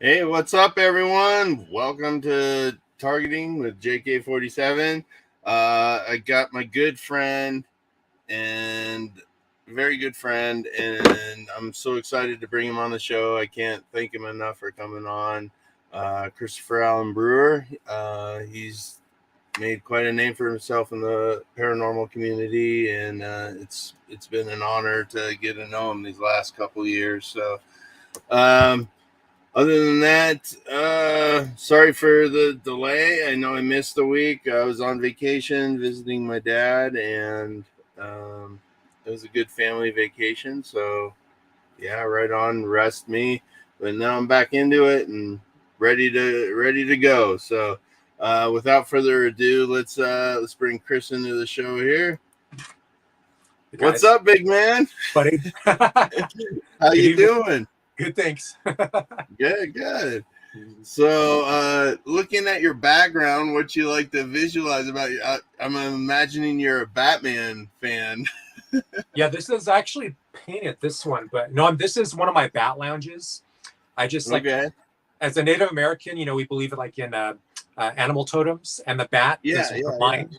Hey, what's up, everyone? Welcome to Targeting with JK-47. I got my good friend and very good friend, and I'm so excited to bring him on the show. I can't thank him enough for coming on. Christopher Allen Brewer. He's made quite a name for himself in the paranormal community, and it's been an honor to get to know him these last couple years. So. Um, Other than that, sorry for the delay. I know I missed a week. I was on vacation visiting my dad, and um, it was a good family vacation. So, yeah, right on. Rest me, but now I'm back into it and ready to go. So, without further ado, let's bring Chris into the show here. Hey What's guys, up, big man? buddy. How Good you evening. doing? Good, thanks. Good. So, looking at your background, what you like to visualize about you, I'm imagining you're a Batman fan. Yeah, this is actually painted this one, but no, this is one of my bat lounges. I just like, Okay. as a Native American, we believe like in animal totems, and the bat Yeah, is yeah, yeah. mine.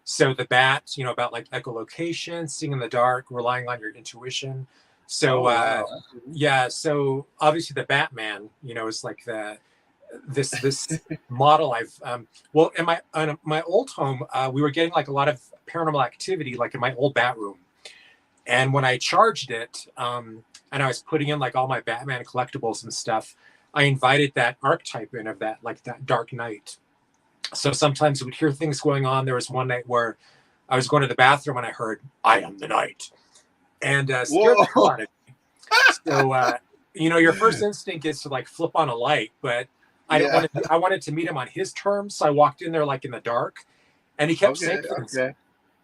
So the bat, about like echolocation, seeing in the dark, relying on your intuition. So Oh, wow. yeah, so obviously the Batman, is like this model I've well in my old home, we were getting like a lot of paranormal activity like in my old bat room, and when I charged it, and I was putting in like all my Batman collectibles and stuff, I invited that archetype in of that, like that Dark Knight. So sometimes we'd hear things going on. There was one night where I was going to the bathroom and I heard "I am the night," and scared the hell Whoa. out of me. So your first instinct is to like flip on a light, but I didn't Yeah. want to. I wanted to meet him on his terms, so I walked in there like in the dark, and he kept Okay. saying things: Okay.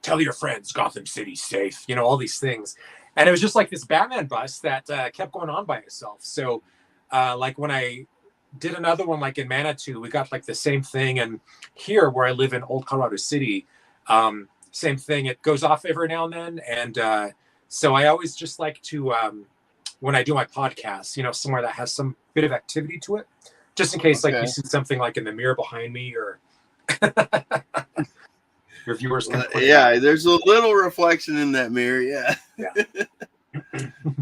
"Tell your friends Gotham City's safe," all these things, and it was just like this Batman bus that kept going on by itself. So, like when I did another one, like in Manitou, we got like the same thing, and here where I live in Old Colorado City, same thing. It goes off every now and then, and so I always just like to. When I do my podcast, somewhere that has some bit of activity to it, just in case like you Okay. see something like in the mirror behind me, or your viewers can point it out. Yeah, there's a little reflection in that mirror. Yeah. Yeah.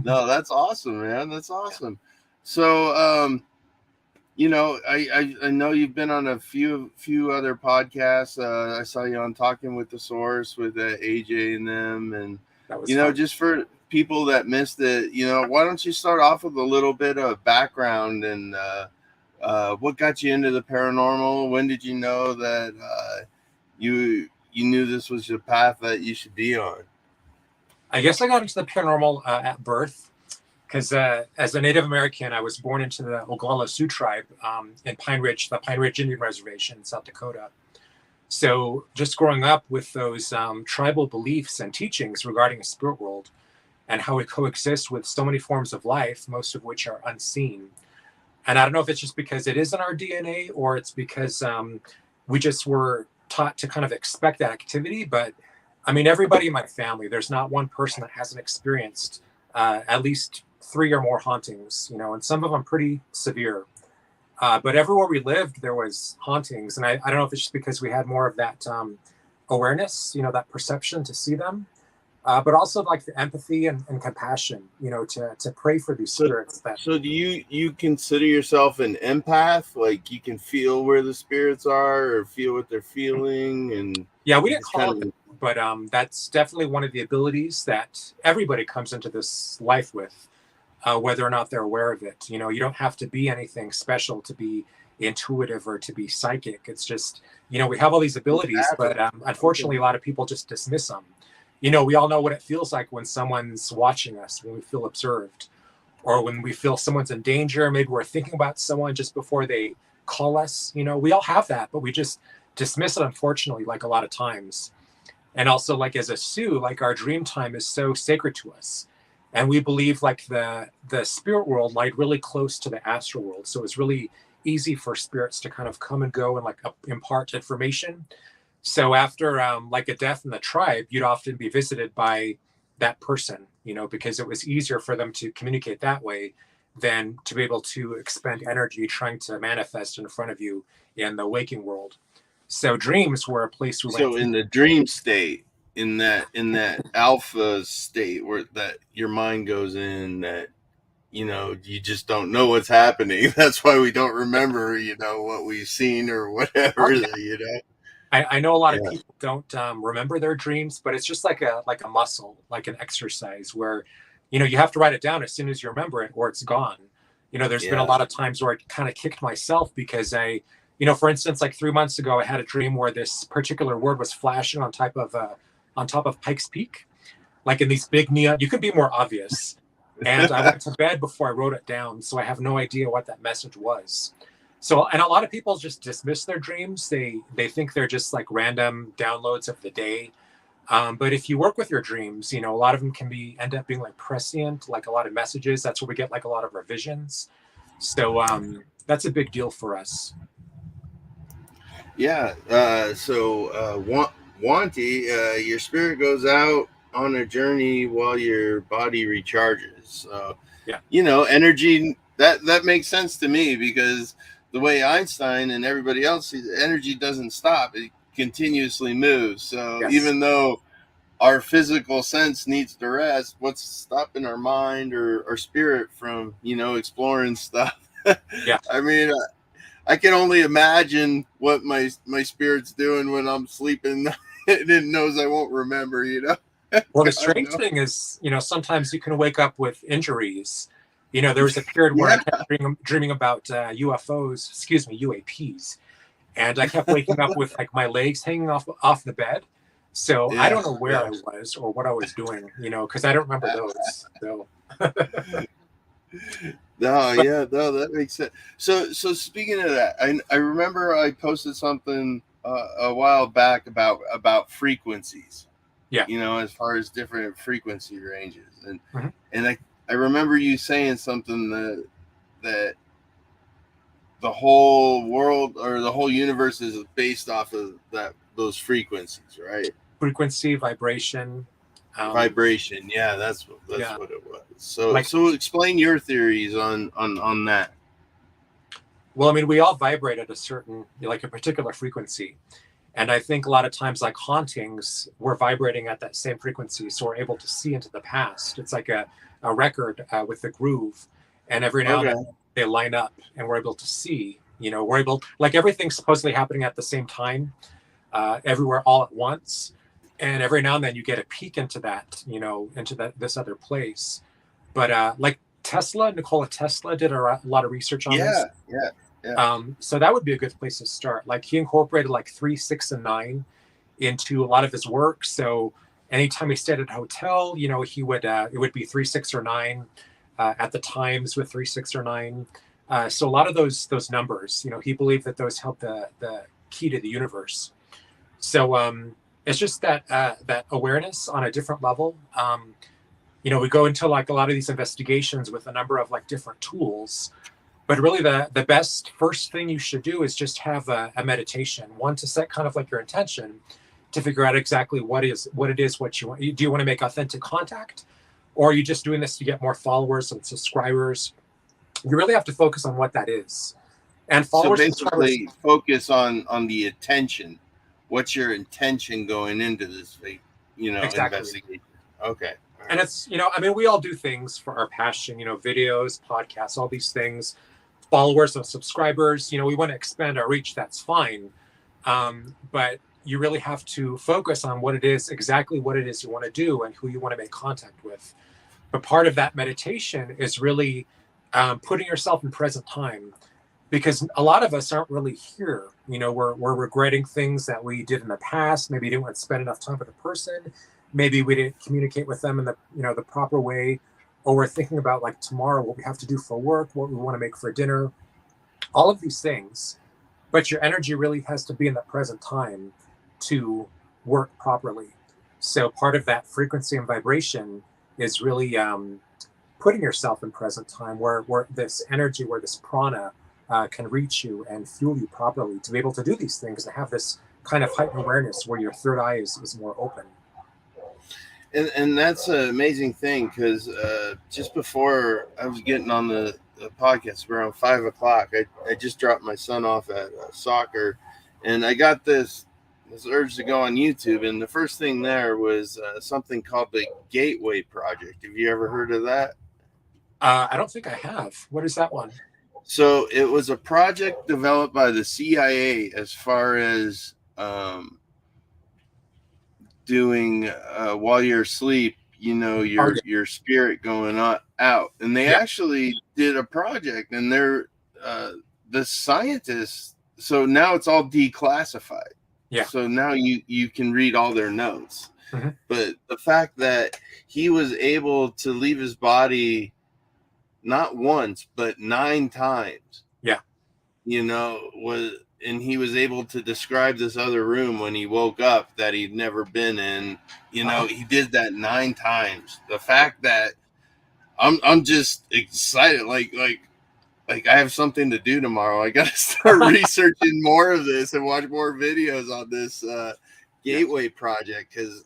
No, that's awesome, man. That's Yeah. awesome. So, I know you've been on a few other podcasts. I saw you on Talking with the Source with AJ and them, and That was fun. just for people that missed it, why don't you start off with a little bit of background and what got you into the paranormal? When did you know that you knew this was the path that you should be on? I guess I got into the paranormal at birth because as a Native American, I was born into the Oglala Sioux tribe in the Pine Ridge Indian Reservation in South Dakota. So just growing up with those tribal beliefs and teachings regarding the spirit world and how it coexists with so many forms of life, most of which are unseen. And I don't know if it's just because it is in our DNA or it's because we just were taught to kind of expect that activity. But I mean, everybody in my family, there's not one person that hasn't experienced at least three or more hauntings, and some of them pretty severe. But everywhere we lived, there was hauntings. And I don't know if it's just because we had more of that awareness, that perception to see them. But also like the empathy and compassion, to pray for these So, spirits that. so do you consider yourself an empath? Like you can feel where the spirits are or feel what they're feeling, and Yeah, we you didn't just call it kind that, of but that's definitely one of the abilities that everybody comes into this life with, whether or not they're aware of it. You don't have to be anything special to be intuitive or to be psychic. It's just, we have all these abilities, but unfortunately, a okay. lot of people just dismiss them. We all know what it feels like when someone's watching us, when we feel observed, or when we feel someone's in danger. Maybe we're thinking about someone just before they call us. We all have that, but we just dismiss it, unfortunately, like a lot of times. And also, like as a Sioux, like our dream time is so sacred to us, and we believe like the spirit world lied really close to the astral world, so it's really easy for spirits to kind of come and go and like impart information. So after like a death in the tribe, you'd often be visited by that person, because it was easier for them to communicate that way than to be able to expend energy trying to manifest in front of you in the waking world. So dreams were a place we went So through. in the dream state, in that alpha state where that your mind goes in, that you just don't know what's happening. That's why we don't remember what we've seen or Oh whatever. yeah, I know a lot of Yeah. people don't remember their dreams, but it's just like a muscle, like an exercise where, you have to write it down as soon as you remember it, or it's gone. There's been a Yeah. lot of times where I kind of kicked myself because for instance, like 3 months ago, I had a dream where this particular word was flashing on top of Pikes Peak, like in these big neon. You could be more obvious. And I went to bed before I wrote it down, so I have no idea what that message was. So, and a lot of people just dismiss their dreams. They think they're just like random downloads of the day. But if you work with your dreams, a lot of them can end up being like prescient, like a lot of messages. That's where we get like a lot of our visions. So that's a big deal for us. Yeah. Wanty, your spirit goes out on a journey while your body recharges. So, Yeah. energy, that makes sense to me, because the way Einstein and everybody else sees it, energy doesn't stop. It continuously moves. So Yes. even though our physical sense needs to rest, what's stopping our mind or our spirit from, exploring stuff? Yeah. I mean, I can only imagine what my spirit's doing when I'm sleeping. And it knows I won't remember. Well, the God strange knows. thing is, sometimes you can wake up with injuries. There was a period where I Yeah, kept dreaming about UFOs, excuse me, UAPs, and I kept waking up with like my legs hanging off the bed. So I yeah, don't know where I yeah. was or what I was doing, because I don't remember those. So, No, but yeah, no, that makes sense. So speaking of that, I remember I posted something a while back about frequencies. yeah, As far as different frequency ranges, and mhm. and I remember you saying something that the whole world or the whole universe is based off of those frequencies, right? Frequency, vibration, um, Vibration. Yeah, that's yeah, what it was. So like, so explain your theories on that. well, I mean, we all vibrate at a certain, like a particular frequency. And I think a lot of times, like hauntings, we're vibrating at that same frequency. So we're able to see into the past. It's like a record with a groove. And every now and then Okay. they line up and we're able to see, we're able, like everything's supposedly happening at the same time, everywhere all at once. And every now and then you get a peek into that, into this other place. But like Nikola Tesla did a lot of research on this. Yeah. Yeah. Yeah. So that would be a good place to start. Like he incorporated like 3, 6, and 9 into a lot of his work. So anytime he stayed at a hotel, he would it would be 3, 6, or 9 at the times with 3, 6, or 9. So a lot of those numbers, he believed that those held the key to the universe. So it's just that awareness on a different level. We go into like a lot of these investigations with a number of like different tools, but really the best first thing you should do is just have a meditation, one to set kind of like your intention to figure out exactly what it is what you want. Do you want to make authentic contact, or are you just doing this to get more followers and subscribers? You really have to focus on what that is. And So followers, subscribers, basically, focus on the attention. What's your intention going into this, exactly. investigation? Okay. All And right. it's, I mean, we all do things for our passion, videos, podcasts, all these things, followers and subscribers. We want to expand our reach. That's fine. But you really have to focus on what it is, exactly what it is you want to do and who you want to make contact with. But part of that meditation is really putting yourself in present time, because a lot of us aren't really here. We're regretting things that we did in the past. Maybe you didn't want to spend enough time with a person. Maybe we didn't communicate with them in the proper way, or we're thinking about like tomorrow, what we have to do for work, what we want to make for dinner, all of these things. But your energy really has to be in the present time to work properly. So part of that frequency and vibration is really putting yourself in present time, where this energy, where this prana can reach you and fuel you properly to be able to do these things and have this kind of heightened awareness where your third eye is more open. And that's an amazing thing because just before I was getting on the podcast around 5 o'clock, I just dropped my son off at soccer, and I got this urge to go on YouTube, and the first thing there was something called the Gateway Project. Have you ever heard of that? I don't think I have. What is that one? So it was a project developed by the CIA as far as doing while you're asleep, Oh, yeah. your spirit going out, and they Yeah. actually did a project, and they're the scientists. So now it's all declassified. Yeah. So now you can read all their notes. Mm-hmm. But the fact that he was able to leave his body not once but 9 times, Yeah. was, and he was able to describe this other room when he woke up that he'd never been in. He did that 9 times. The fact that I'm just excited, like I have something to do tomorrow. I got to start researching more of this and watch more videos on this Gateway project, because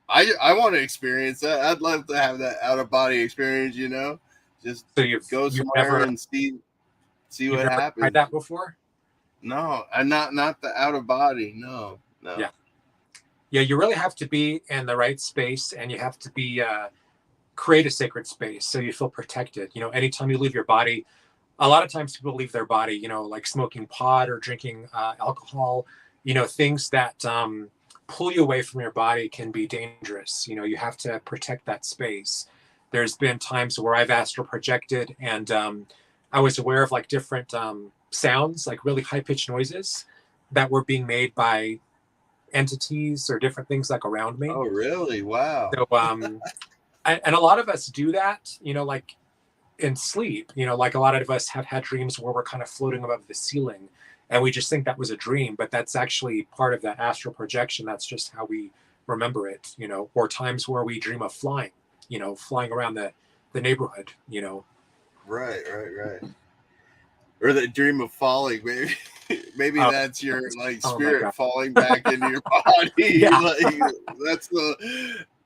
I want to experience that. I'd love to have that out of body experience. Just So go you've somewhere never and see you've what never tried happens. that before? No, I'm not the out of body. No. Yeah. Yeah, you really have to be in the right space, and you have to be create a sacred space so you feel protected. Anytime you leave your body, a lot of times people leave their body, like smoking pot or drinking alcohol, things that pull you away from your body can be dangerous. You have to protect that space. There's been times where I've astral projected, and I was aware of like different sounds, like really high pitched noises that were being made by entities or different things like around me. Oh, really? Wow. So, and a lot of us do that, like in sleep, like a lot of us have had dreams where we're kind of floating above the ceiling and we just think that was a dream, but that's actually part of that astral projection. That's just how we remember it, or times where we dream of flying, flying around the neighborhood. Right. Or the dream of falling, maybe. Maybe that's your spirit falling back into your body. Yeah. Like,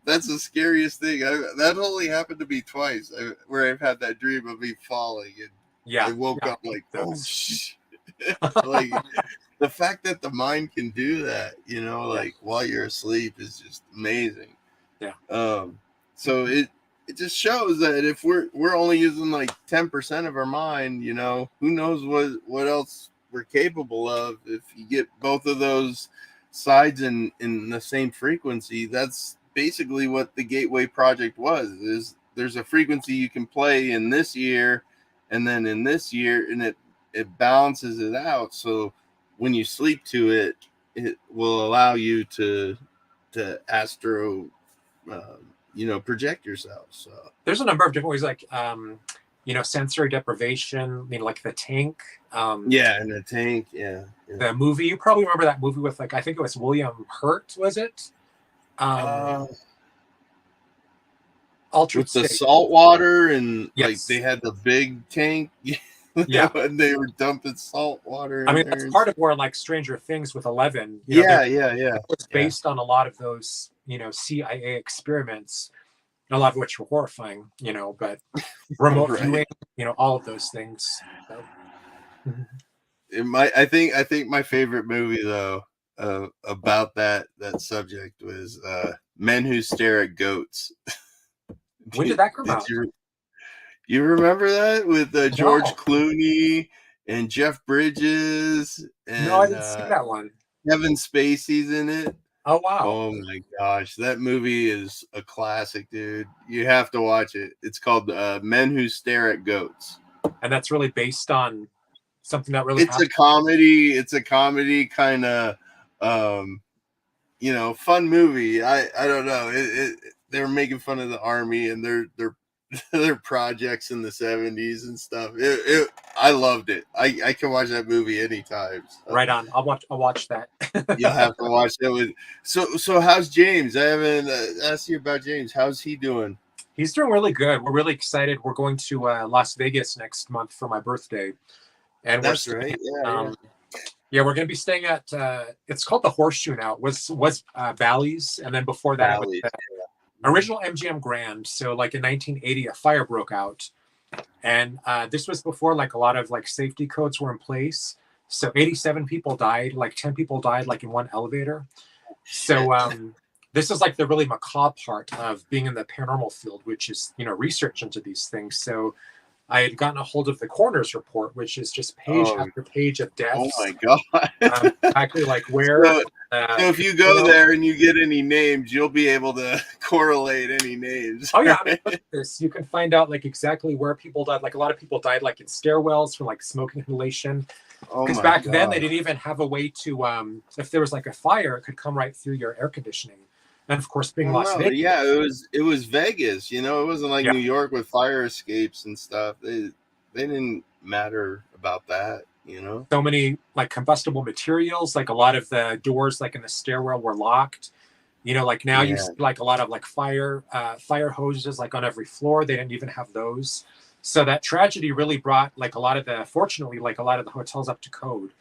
that's the scariest thing. That only happened to me twice, where I've had that dream of me falling, and I woke up like, oh shit. Like, the fact that the mind can do that, like while you're asleep, is just amazing. Yeah. So it just shows that if we're only using like 10% of our mind, who knows what else we're capable of. If you get both of those sides in the same frequency, that's basically what the Gateway Project was. Is there's a frequency you can play in this year, and then in this year, and it balances it out. So when you sleep to it, it will allow you to astro project yourself. So there's a number of different ways, like sensory deprivation, like the tank. In the tank. Yeah. The movie, you probably remember that movie with, like, I think it was William Hurt, was it? Altered with the State. salt water, and Yes. like they had the big tank. Yeah. And they were dumping salt water in that's part of where, like, Stranger Things with 11. Yeah. It was based on a lot of those, CIA experiments, a lot of which were horrifying, but remote viewing, all of those things. So. I think my favorite movie though about that subject was Men Who Stare at Goats. When did that come out? You remember that with George Clooney and Jeff Bridges? And, no, I didn't see that one. Kevin Spacey's in it. Oh, wow. Oh my gosh, that movie is a classic, dude. You have to watch it. It's called Men Who Stare at Goats. And that's really based on something that really happened? It's a comedy kind of fun movie. I don't know. They were making fun of the army and their projects in the 70s and stuff. I loved it. I can watch that movie anytime. So. Right on. I'll watch that. You'll have to watch that. So how's James? I haven't asked you about James. How's he doing? He's doing really good. We're really excited. We're going to Las Vegas next month for my birthday. And that's right. Yeah, we're going to be staying at it's called the Horseshoe now. It was Bally's, and then before that it was Original MGM Grand. So like in 1980, a fire broke out, and this was before like a lot of like safety codes were in place. So 87 people died, like 10 people died like in one elevator. Shit. So this is like the really macabre part of being in the paranormal field, which is, research into these things. So I had gotten a hold of the coroner's report, which is just page Oh, after page of oh deaths. my God. Exactly like where, So, so if you go casino. there and you get any names, you'll be able to correlate any names. Oh yeah, I mean, Right? look at this. You can find out like exactly where people died. Like a lot of people died like in stairwells from like smoke inhalation. Oh Because my back then they God. didn't even have a way to, if there was like a fire, it could come right through your air conditioning. And of course, being Well, Las no, Vegas. yeah, it was Vegas. It wasn't like Yeah. New York with fire escapes and stuff. They didn't matter about that. So many like combustible materials, like a lot of the doors like in the stairwell were locked. Like now you Yeah, see like a lot of like fire hoses like on every floor. They didn't even have those. So that tragedy really brought like fortunately, like a lot of the hotels up to code,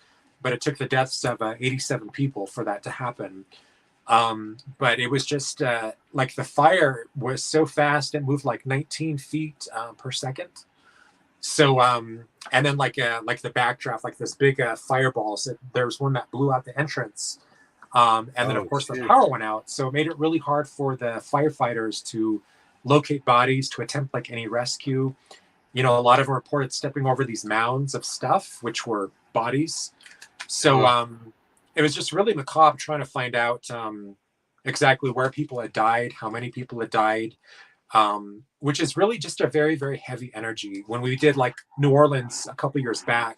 but it took the deaths of 87 people for that to happen. But it was just like the fire was so fast, it moved like 19 feet per second. So and then like the backdraft, like this big fireballs. There was one that blew out the entrance, and then of oh course the shit. power went out. So it made it really hard for the firefighters to locate bodies, to attempt like any rescue. A lot of them reported stepping over these mounds of stuff, which were bodies. So Oh, it was just really macabre trying to find out exactly where people had died, how many people had died, which is really just a very, very heavy energy. When we did like New Orleans a couple years back,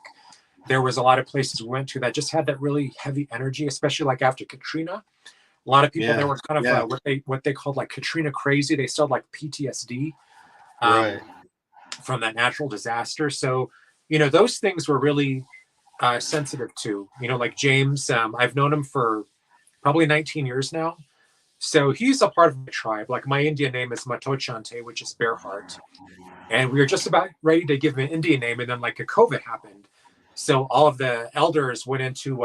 there was a lot of places we went to that just had that really heavy energy, especially like after Katrina. A lot of people there yeah, were kind of yeah, what they called like Katrina crazy. They still had like PTSD right. um, from that natural disaster. So, those things were really sensitive to. Like James, I've known him for probably 19 years now. So he's a part of my tribe. Like my Indian name is Matochante, which is bear heart. And we were just about ready to give him an Indian name, and then like a COVID happened. So all of the elders went into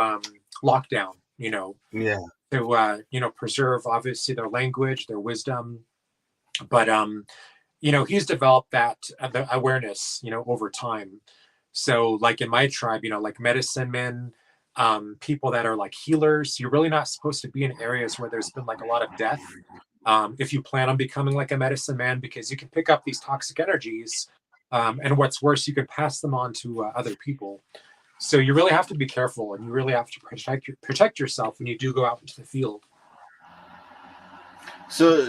lockdown, Yeah, to preserve obviously their language, their wisdom. But he's developed that the awareness, over time. So like in my tribe, like medicine men, people that are like healers, you're really not supposed to be in areas where there's been like a lot of death. If you plan on becoming like a medicine man, because you can pick up these toxic energies, and what's worse, you can pass them on to other people. So you really have to be careful, and you really have to protect yourself when you do go out into the field. so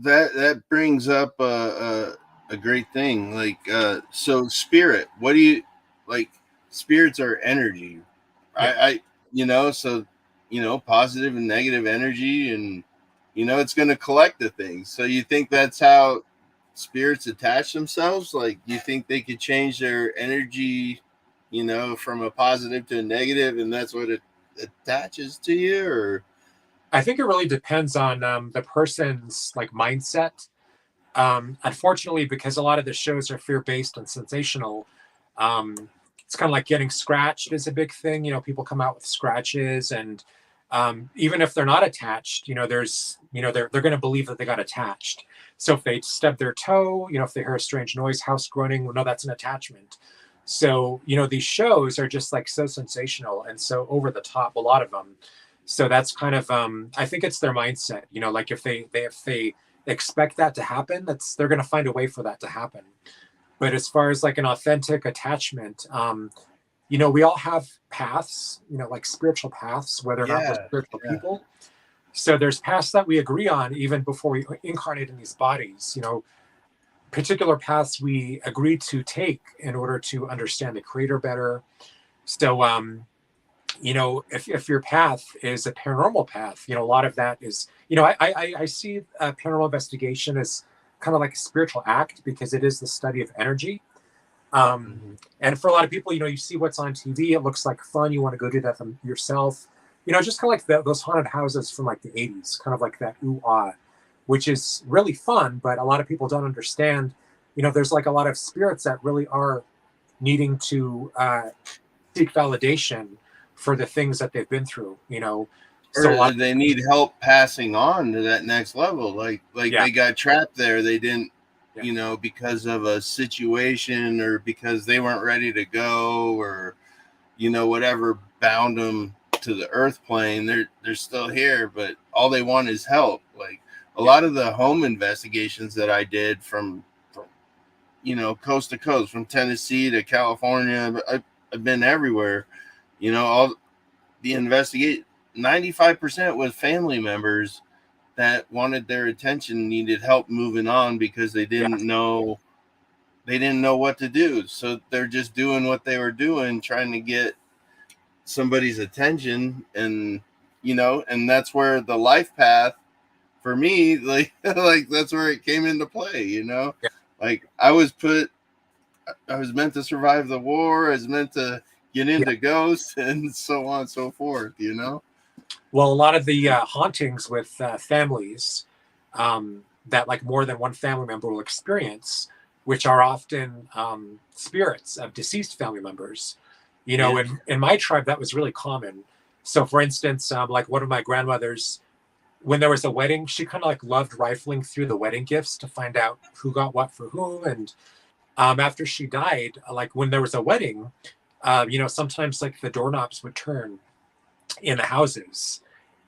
that brings up a great thing. Like, so spirit. What do you like? Spirits are energy. Yeah. So positive and negative energy, and it's going to collect the things. So you think that's how spirits attach themselves? Like, you think they could change their energy, from a positive to a negative, and that's what it attaches to you, or I think it really depends on the person's like mindset. Unfortunately, because a lot of the shows are fear-based and sensational, it's kind of like getting scratched is a big thing. People come out with scratches, and even if they're not attached, they're going to believe that they got attached. So if they stub their toe, if they hear a strange noise, house groaning, well, no, that's an attachment. So these shows are just like so sensational and so over the top, a lot of them. So that's kind of I think it's their mindset. Like if they expect that to happen, they're going to find a way for that to happen. But as far as like an authentic attachment, we all have paths, like spiritual paths, whether or not we're yeah, spiritual yeah, people. So there's paths that we agree on even before we incarnate in these bodies. Particular paths we agree to take in order to understand the creator better. So if your path is a paranormal path, a lot of that is, I see paranormal investigation as kind of like a spiritual act, because it is the study of energy. mhm. And for a lot of people, you see what's on TV, it looks like fun, you want to go do that yourself. Just kind of like those haunted houses from like the 80s, kind of like that ooh ah, which is really fun, but a lot of people don't understand. There's like a lot of spirits that really are needing to seek validation for the things that they've been through. So a or lot, they need help passing on to that next level. Like yeah, they got trapped there. They didn't, yeah, because of a situation or because they weren't ready to go, or whatever bound them to the earth plane. They're still here, but all they want is help. Like a yeah, lot of the home investigations that I did from coast to coast, from Tennessee to California. I've been everywhere. All the investigate 95% was family members that wanted their attention, needed help moving on because yeah, they didn't know what to do. So they're just doing what they were doing, trying to get somebody's attention. And that's where the life path for me, like like that's where it came into play. yeah. Like I was meant to survive the war. I was meant to get Yeah. into ghosts and so on and so forth. Well, a lot of the hauntings with families that like more than one family member will experience, which are often spirits of deceased family members. Yeah. In my tribe, that was really common. So, for instance, like one of my grandmothers, when there was a wedding, she kind of like loved rifling through the wedding gifts to find out who got what for whom. And after she died, like when there was a wedding, sometimes like the doorknobs would turn in the houses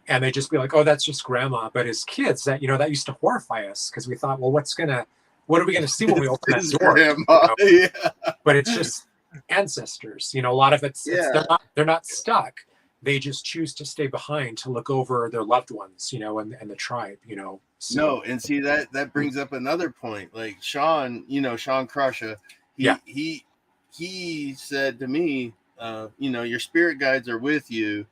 and they'd just be like, "Oh, that's just grandma." But as kids, that used to horrify us because we thought, "Well, what are we gonna see when we open that His door?" grandma. Yeah. But it's just ancestors. A lot of it's Yeah. they're not stuck. They just choose to stay behind to look over their loved ones, and the tribe. So No, and see that brings up another point. Like Sean Crusher, yeah, he said to me, your spirit guides are with you,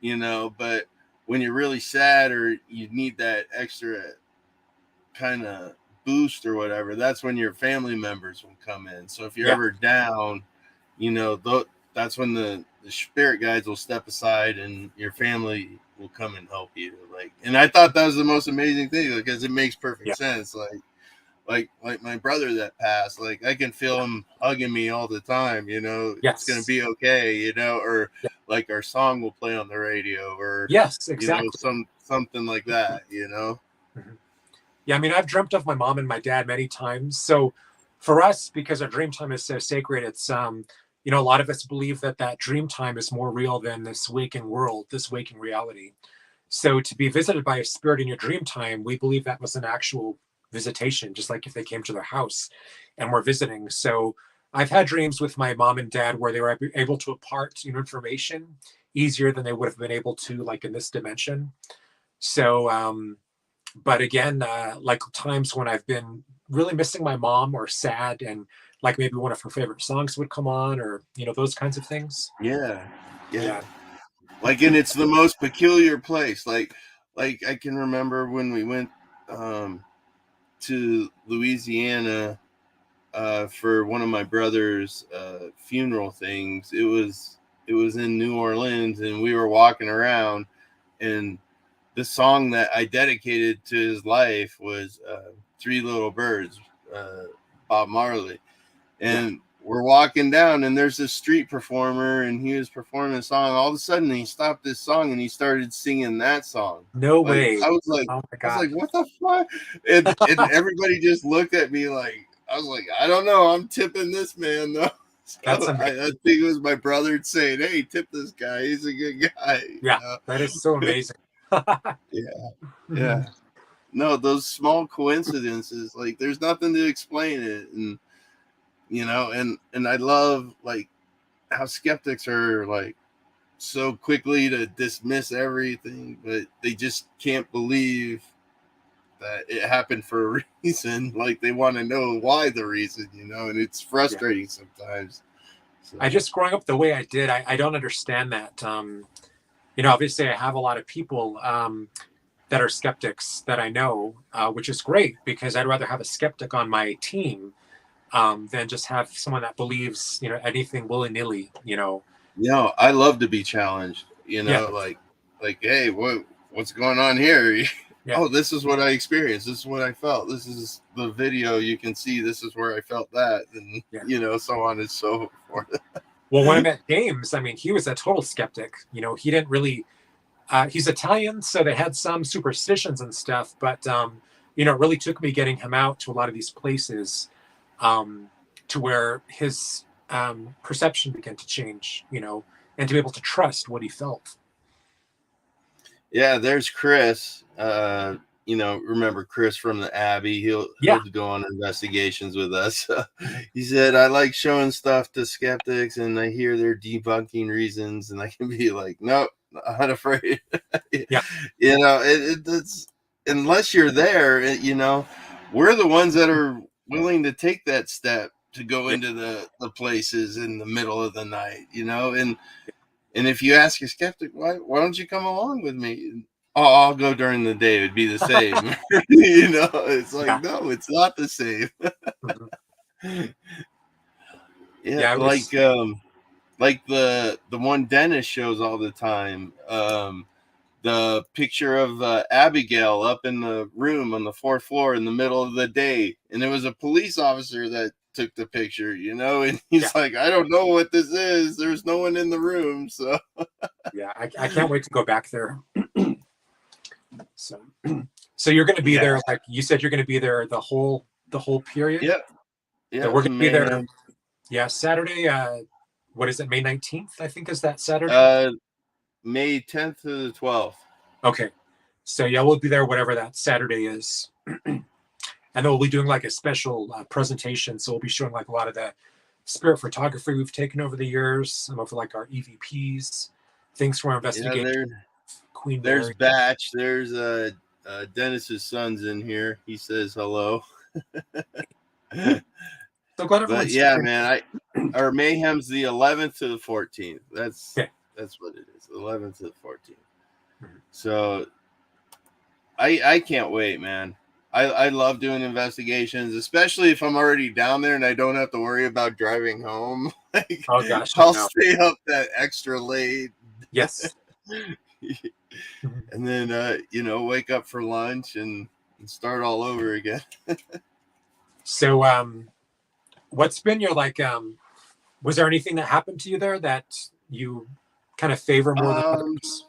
but when you're really sad or you need that extra kind of boost or whatever, that's when your family members will come in. So if you're yeah, ever down, that's when the spirit guides will step aside and your family will come and help you. And I thought that was the most amazing thing because it makes perfect yeah, sense. Like my brother that passed, like I can feel him hugging me all the time. It's gonna yes, be okay. Or yeah, like our song will play on the radio, or yes, exactly. something like that. Mhm. Yeah, I mean, I've dreamt of my mom and my dad many times. So for us, because our dream time is so sacred, it's a lot of us believe that dream time is more real than this waking world, this waking reality. So to be visited by a spirit in your dream time, we believe that was an actual visitation, just like if they came to their house and were visiting. So I've had dreams with my mom and dad where they were able to impart information easier than they would have been able to like in this dimension. So but again, like times when I've been really missing my mom or sad, and like maybe one of her favorite songs would come on, or those kinds of things. Yeah, yeah. Yeah, And it's the most peculiar place. Like I can remember when we went um, to Louisiana for one of my brother's funeral things. It was in New Orleans, and we were walking around, and the song that I dedicated to his life was Three Little Birds, uh, Bob Marley. yeah. And we're walking down, and there's this street performer, and he was performing a song. All of a sudden, he stopped this song and he started singing that song. No Like way. I was like, Oh my I was god. like, what the fuck? And everybody just looked at me like I was like, I don't know. I'm tipping this man though. That's So I amazing. think it was my brother saying, "Hey, tip this guy. He's a good guy." Yeah, that is so amazing. Yeah, Mhm. yeah. No, those small coincidences, like there's nothing to explain it, and I love like how skeptics are like so quickly to dismiss everything, but they just can't believe that it happened for a reason. Like they want to know why the reason, and it's Yeah. frustrating sometimes. So I just growing up the way I did, I don't understand that. Obviously I have a lot of people that are skeptics that I know, which is great because I'd rather have a skeptic on my team than just have someone that believes, anything willy nilly. I love to be challenged. Yeah, Like hey, what's going on here? yeah, Oh, this is what I experienced. This is what I felt. This is the video. You can see this is where I felt that, and yeah. so on and so forth. Well, when I met James, I mean, he was a total skeptic. He didn't really He's Italian, so they had some superstitions and stuff, but you know, it really took me getting him out to a lot of these places to where his perception began to change, you know, and to be able to trust what he felt. Yeah, there's Chris. You know, remember Chris from the Abbey? Yeah, He'll go on investigations with us. He said, "I like showing stuff to skeptics, and I hear their debunking reasons, and I can be like, nope, not afraid." yeah, You know, it's unless you're there. You know, we're the ones that are willing to take that step to go yeah, into the places in the middle of the night. You know, and if you ask a skeptic, why don't you come along with me? Oh, I'll go during the day. It'd be the same. You know, it's like, yeah. no, it's not the same. Mhm. Yeah, Yeah, it was. like the one Dennis shows all the time. The picture of Abigail up in the room on the fourth floor in the middle of the day, and it was a police officer that took the picture, you know, and Yeah, he's like, I don't know what this is. There's no one in the room, so yeah. I can't wait to go back there. So, so you're going to be yeah, there, like you said, you're going to be there the whole period. yep, So yep. we're going The to be there. mayhem. Yeah, Saturday. What is it? May 19th, I think, is that Saturday. Uh, May 10th to the 12th. Okay. So yeah, we'll be there whatever that Saturday is. And then we'll be doing like a special presentation. So we'll be showing like a lot of the spirit photography we've taken over the years, some of like our EVPs, things from our Yeah, investigation, Queen there's Mary. Batch. There's Dennis's son's in here. He says hello. So glad But everyone's yeah, here. man, our mayhem's the 11th to the 14th. Okay. That's what it is. 11th to the 14th. Mhm. So I can't wait, man. I love doing investigations, especially if I'm already down there and I don't have to worry about driving home. Like Oh gosh, I I'll know. stay up that extra late. Yes. Mhm. And then you know, wake up for lunch and start all over again. So what's been your like was there anything that happened to you there that you kind of favor more than Um others?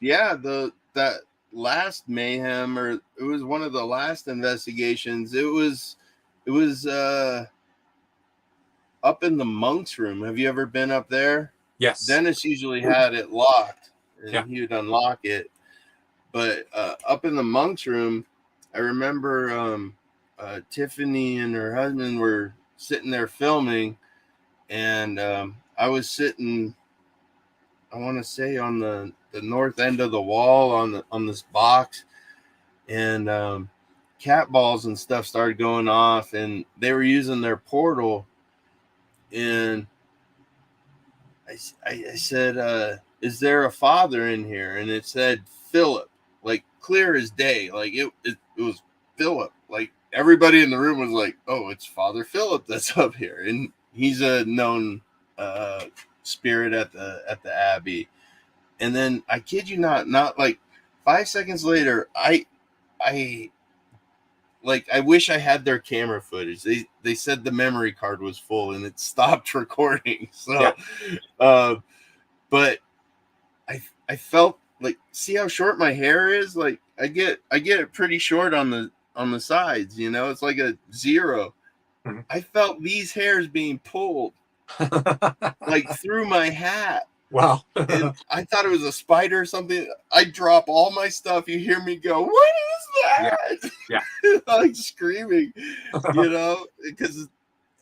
yeah, the that last mayhem, or it was one of the last investigations. It was up in the monk's room. Have you ever been up there? Yes. Dennis usually had it locked Yeah. and he would unlock it. But up in the monk's room, I remember Tiffany and her husband were sitting there filming, and I was sitting, I want to say, on the north end of the wall on this box, and cat balls and stuff started going off, and they were using their portal, and I said, "Is there a father in here?" And it said Philip, like clear as day, like it was Philip. Like everybody in the room was like, "Oh, it's Father Philip that's up here," and he's a known uh, spirit at the Abbey. And then I kid you not like 5 seconds later, I like I wish I had their camera footage. They said the memory card was full and it stopped recording. Yeah. So, but I felt like, see how short my hair is. Like I get it pretty short on the sides. You know, it's like a zero. Mhm. I felt these hairs being pulled like through my hat. Wow. And I thought it was a spider or something. I drop all my stuff. You hear me go, "What Yeah. is that?" Yeah. Like screaming, you know, because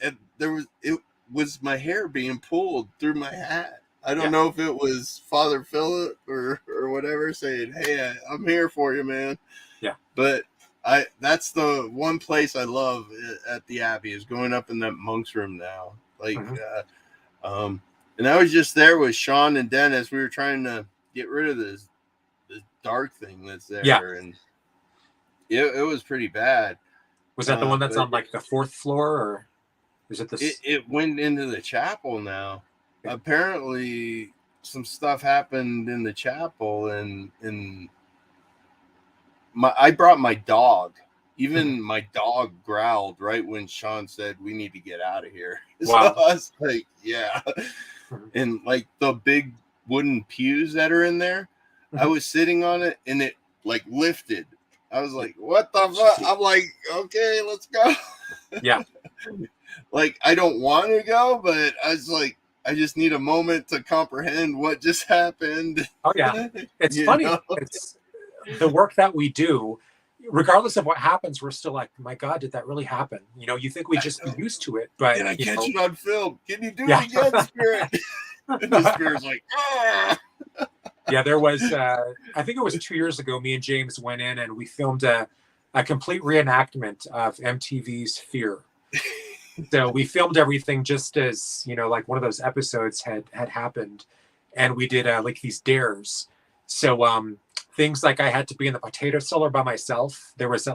it was my hair being pulled through my hat. I don't Yeah. know if it was Father Philip or whatever saying, "Hey, I'm here for you, man." Yeah. But that's the one place I love at the Abbey, is going up in that monk's room now. Like, Mhm. and I was just there with Sean and Dennis. We were trying to get rid of this dark thing that's Yeah. there, and it was pretty bad. Was that the one that's But on like the fourth floor, or is it this? it went into the chapel now. Yeah. Apparently, some stuff happened in the chapel, and I brought my dog. Mhm. Even my dog growled right when Sean said we need to get out of here. So I Wow. was like, yeah. Mhm. And like the big wooden pews that are in there, I was sitting on it and it like lifted. I was like, what the fuck? I'm like, okay, let's go. Yeah. Like, I don't want to go, but I was like, I just need a moment to comprehend what just happened. Oh yeah. It's You funny. know? It's the work that we do, regardless of what happens, we're still like, my God, did that really happen? You know, you think we just be used to it, but Can I catch it on film? Can you do yeah. it again, Spirit? And the Spirit's like, ah. Yeah, there was, I think it was 2 years ago, me and James went in and we filmed a complete reenactment of MTV's Fear. So we filmed everything just as, you know, like one of those episodes had happened. And we did like these dares. So things like I had to be in the potato cellar by myself. There was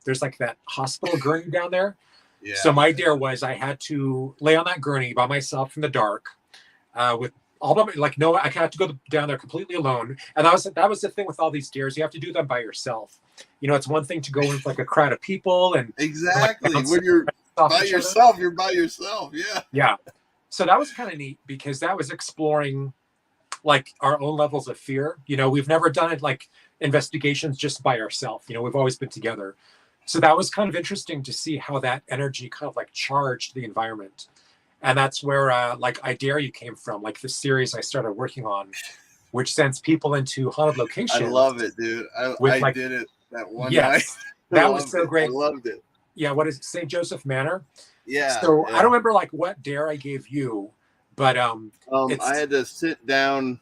there's like that hospital gurney down there. Yeah. So my dare was I had to lay on that gurney by myself in the dark with all of like no, I had to go down there completely alone. And that was the thing with all these dares. You have to do them by yourself. You know, it's one thing to go with like a crowd of people and exactly like, when you're by yourself, other. you're by yourself. Yeah. Yeah. So that was kind of neat because that was exploring like our own levels of fear. You know, we've never done it like investigations just by ourselves. You know, we've always been together. So that was kind of interesting to see how that energy kind of like charged the environment. And that's where like I Dare You came from, like the series I started working on, which sends people into haunted locations. I love it, dude. I did it that one night. That was so great. I loved it. Yeah, what is it? St. Joseph Manor? Yeah. So yeah. I don't remember like what dare I gave you, but I had to sit down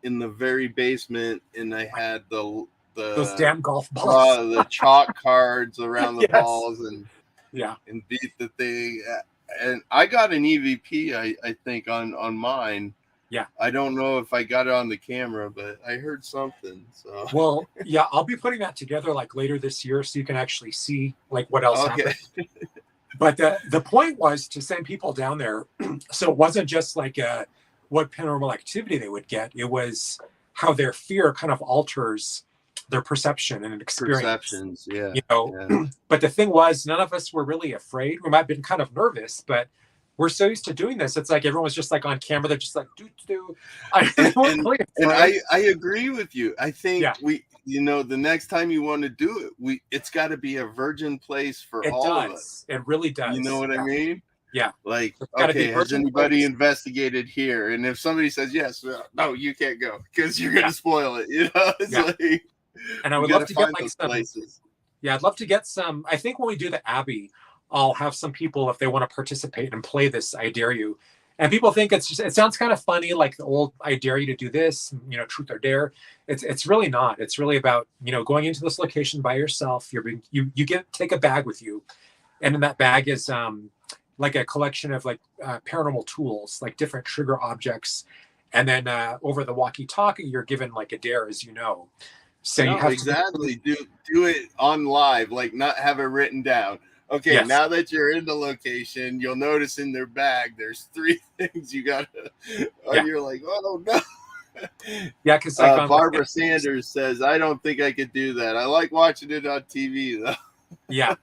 in the very basement and I had those damn golf balls. The chalk cards around the Yes. balls and beat the thing. And I got an EVP, I think, on mine. Yeah. I don't know if I got it on the camera, but I heard something. So well, yeah, I'll be putting that together like later this year so you can actually see like what else happened. But the point was to send people down there. So it wasn't just like what paranormal activity they would get. It was how their fear kind of alters their perception and experience. Perceptions, yeah. You know, but the thing was, none of us were really afraid. We might have been kind of nervous, but we're so used to doing this. It's like everyone's just like on camera. They're just like, do. And I agree with you. I think you know, the next time you want to do it, it's got to be a virgin place for all of us. It really does. You know what I mean? Yeah. Like, okay, has anybody investigated here? And if somebody says yes, no, you can't go because you're gonna spoil it. You know, it's like. And I would love to get like some places. Yeah, I'd love to get some. I think when we do the Abbey, I'll have some people if they want to participate and play this I Dare You. And people think it sounds kind of funny, like the old I dare you to do this, you know, truth or dare. It's really not. It's really about, you know, going into this location by yourself. You take a bag with you, and in that bag is like a collection of like paranormal tools, like different trigger objects, and then over the walkie-talkie, you're given like a dare, as you know. So you have to do it on live, like not have it written down. Okay, now that you're in the location, you'll notice in their bag there's 3 things you gotta. You're like, oh no. Yeah, because Barbara Sanders says, I don't think I could do that. I like watching it on TV though. Yeah,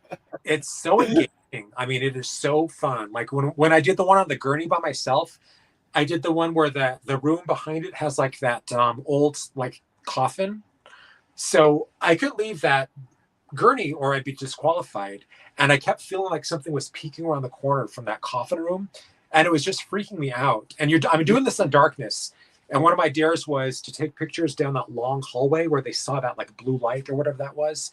it's so engaging. I mean, it is so fun. Like when I did the one on the gurney by myself, I did the one where the room behind it has like that old like coffin. So I could leave that gurney or I'd be disqualified. And I kept feeling like something was peeking around the corner from that coffin room. And it was just freaking me out. And I'm doing this in darkness. And one of my dares was to take pictures down that long hallway where they saw that like blue light or whatever that was.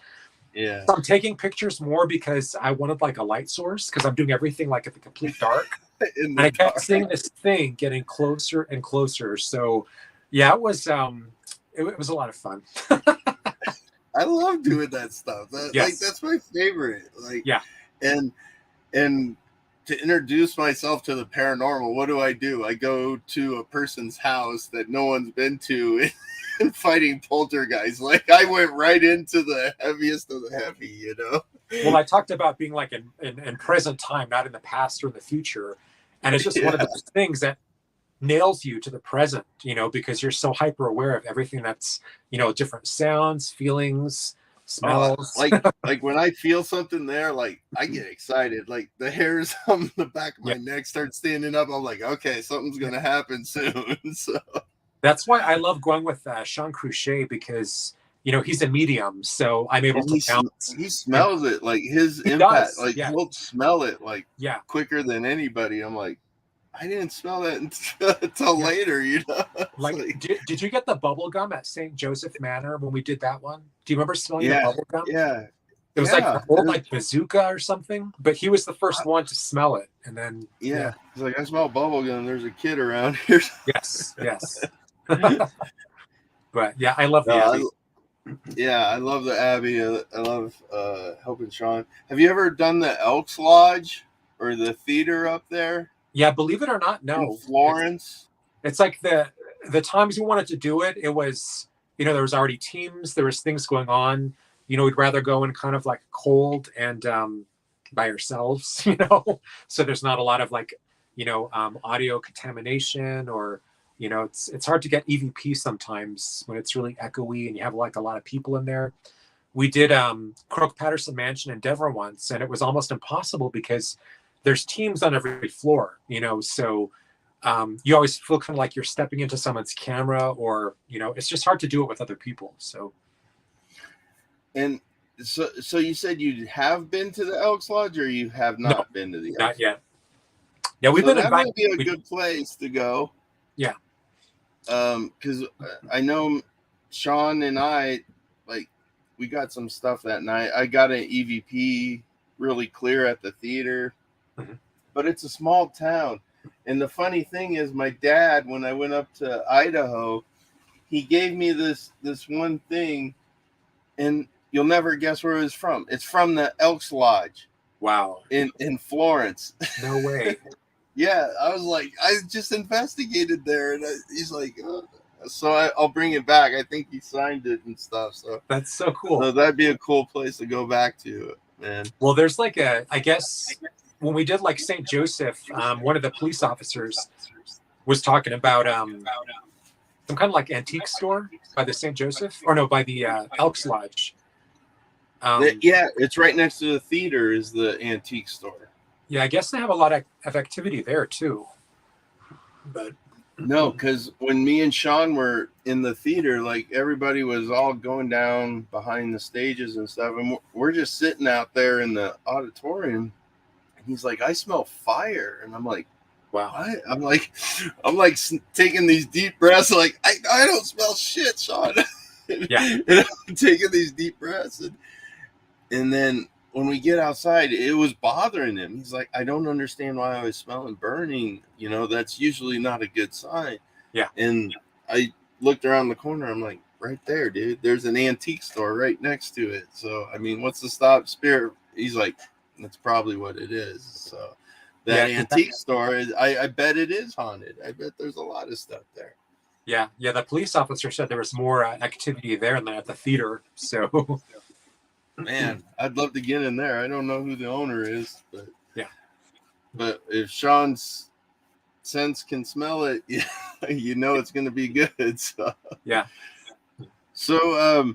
Yeah. So I'm taking pictures more because I wanted like a light source because I'm doing everything like in the complete dark. And I kept seeing this thing getting closer and closer. So yeah, it was a lot of fun. I love doing that stuff. Like that's my favorite. Like and to introduce myself to the paranormal, what do? I go to a person's house that no one's been to and fighting poltergeists. Like I went right into the heaviest of the heavy, you know? Well, I talked about being like in present time, not in the past or in the future. And it's just one of those things that nails you to the present, you know, because you're so hyper aware of everything that's, you know, different sounds, feelings, smells. Like when I feel something there, like I get excited. Like the hairs on the back of my neck start standing up. I'm like, okay, something's gonna happen soon. So That's why I love going with Sean Cruchet, because he's a medium, so I'm able And to bounce. he And smells it, like his he impact, does, like yeah, he'll smell it like yeah, quicker than anybody. I'm like, I didn't smell that until yeah. later, It's Like, like, did you get the bubble gum at St. Joseph Manor when we did that one? Do you remember smelling the yeah, bubble gum? yeah, It was like an yeah, old like bazooka or something, but he was the first one to smell it, and then yeah. It's like, I smell bubble gum. There's a kid around here. yes, yes. But yeah, I love the No, Abbey. yeah, I love the Abbey. I love helping Sean. Have you ever done the Elks Lodge or the theater up there Yeah, believe it or not, in no. Florence? It's like the times we wanted to do it, it was there was already teams, there was things going on. We'd rather go in kind of like cold and by ourselves, so there's not a lot of like audio contamination, or it's hard to get EVP sometimes when it's really echoey and you have like a lot of people in there. We did Croak Patterson Mansion in Denver once, and it was almost impossible because there's teams on every floor, so you always feel kind of like you're stepping into someone's camera, or it's just hard to do it with other people. So And so you said you have been to the Elks Lodge, or you have no, not been to the not Elks Lodge? yet. Yeah, we've So been that invited. might be a good place to go. Yeah. Because I know Sean and I, like, we got some stuff that night. I got an EVP really clear at the theater, Mhm. but it's a small town. And the funny thing is, my dad, when I went up to Idaho, he gave me this one thing, and you'll never guess where it's from. It's from the Elks Lodge Wow. in Florence. No way. Yeah, I was like, I just investigated there, and he's like, oh. So I'll bring it back. I think he signed it and stuff. So That's so cool. that'd be a cool place to go back to, man. Well, there's like I guess when we did like St. Joseph, one of the police officers was talking about some kind of like antique store by the St. Joseph, or no, by the Elks Lodge. Yeah, it's right next to the theater is the antique store. Yeah, I guess they have a lot of activity there too. But no, because when me and Sean were in the theater, like everybody was all going down behind the stages and stuff, and we're just sitting out there in the auditorium. And he's like, "I smell fire," and I'm like, wow. What? I'm like taking these deep breaths. Like I don't smell shit, Sean. Yeah. And I'm taking these deep breaths, and then when we get outside, it was bothering him. He's like, I don't understand why I was smelling burning. That's usually not a good sign. Yeah. And I looked around the corner. I'm like, right there, dude. There's an antique store right next to it. So, I mean, what's the stop spirit? He's like, that's probably what it is. So that antique store, I bet it is haunted. I bet there's a lot of stuff there. Yeah. Yeah. The police officer said there was more activity there than at the theater. So man, I'd love to get in there. I don't know who the owner is, but yeah. But if Sean's sense can smell it, it's going to be good. So yeah. So,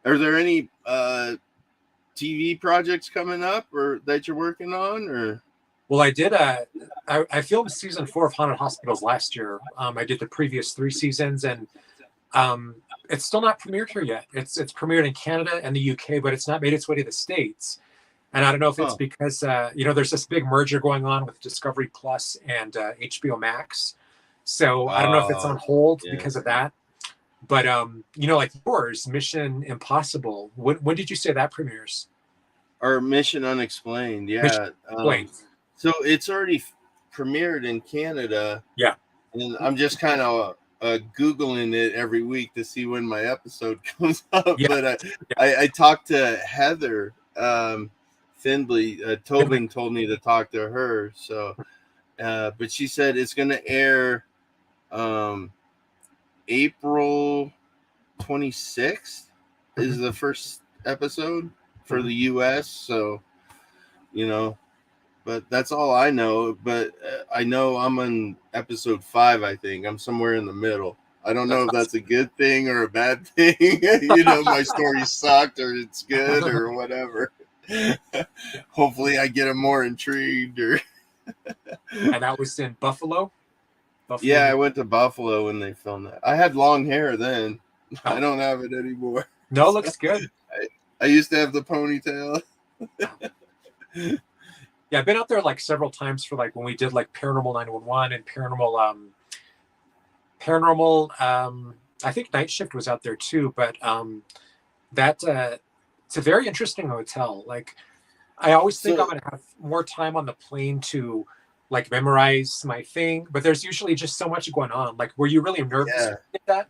are there any TV projects coming up or that you're working on, or? Well, I did. I filmed season 4 of Haunted Hospitals last year. I did the previous 3 seasons, and it's still not premiered here yet. It's premiered in Canada and the UK, but it's not made its way to the States. And I don't know if it's because there's this big merger going on with Discovery Plus and HBO Max. So I don't know if it's on hold because of that. But like yours, Mission Impossible. When did you say that premieres? Or Mission Unexplained, yeah. Mission Unexplained. So it's already premiered in Canada. Yeah. And I'm just kind of Googling it every week to see when my episode comes up. Yeah. But I talked to Heather Findlay. Tobin told me to talk to her. So, but she said it's going to air April 26th is the first episode for the U.S. So, but that's all I know. But I know I'm on episode 5, I think. I'm somewhere in the middle. I don't know if that's a good thing or a bad thing. My story sucked or it's good or whatever. Hopefully I get them more intrigued. And that was in Buffalo? Buffalo. Yeah, I went to Buffalo when they filmed that. I had long hair then. Oh, I don't have it anymore. no, it looks good. I used to have the ponytail. Yeah, I've been out there like several times for like when we did like Paranormal 911 and Paranormal. I think Night Shift was out there too, but that it's a very interesting hotel. Like I always think I'm So gonna have more time on the plane to like memorize my thing, but there's usually just so much going on. Like, were you really nervous yeah, when you did that?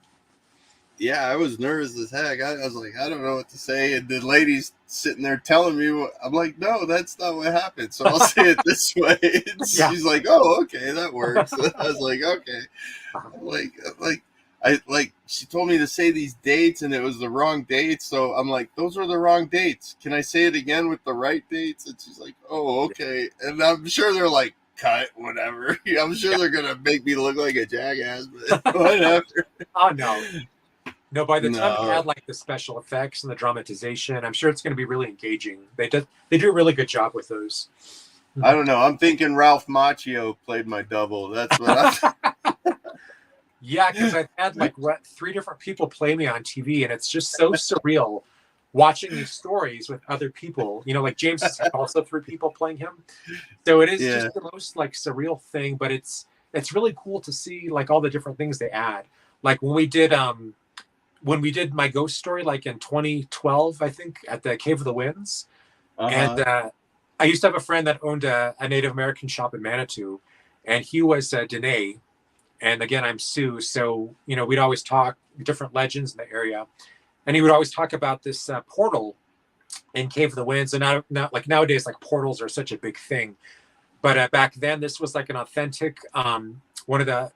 yeah, I was nervous as heck. I was like, I don't know what to say, and the lady's sitting there telling me, I'm like, no, that's not what happened. So I'll say it this way. And Yeah. she's like, oh, okay, that works. I was like, okay. I like she told me to say these dates and it was the wrong dates, so I'm like, those are the wrong dates. Can I say it again with the right dates? And she's like, oh, okay. And I'm sure they're like, cut, whatever. I'm sure Yeah. they're gonna make me look like a jackass, but whatever. Oh no. No, by the time you No, add like the special effects and the dramatization, I'm sure it's going to be really engaging. They do a really good job with those. I don't know. I'm thinking Ralph Macchio played my double. That's what Yeah, because I've had like what 3 different people play me on TV, and it's just so surreal watching these stories with other people. You know, like James has had also 3 people playing him, so it is yeah. just the most like surreal thing. But it's really cool to see like all the different things they add. Like when we did my ghost story, like in 2012, I think at the Cave of the Winds, and Uh-huh. I used to have a friend that owned a Native American shop in Manitou, and he was Dene. And again, I'm Sioux, so you know we'd always talk different legends in the area, and he would always talk about this portal in Cave of the Winds. And now, like nowadays, like portals are such a big thing, but back then this was like an authentic one of the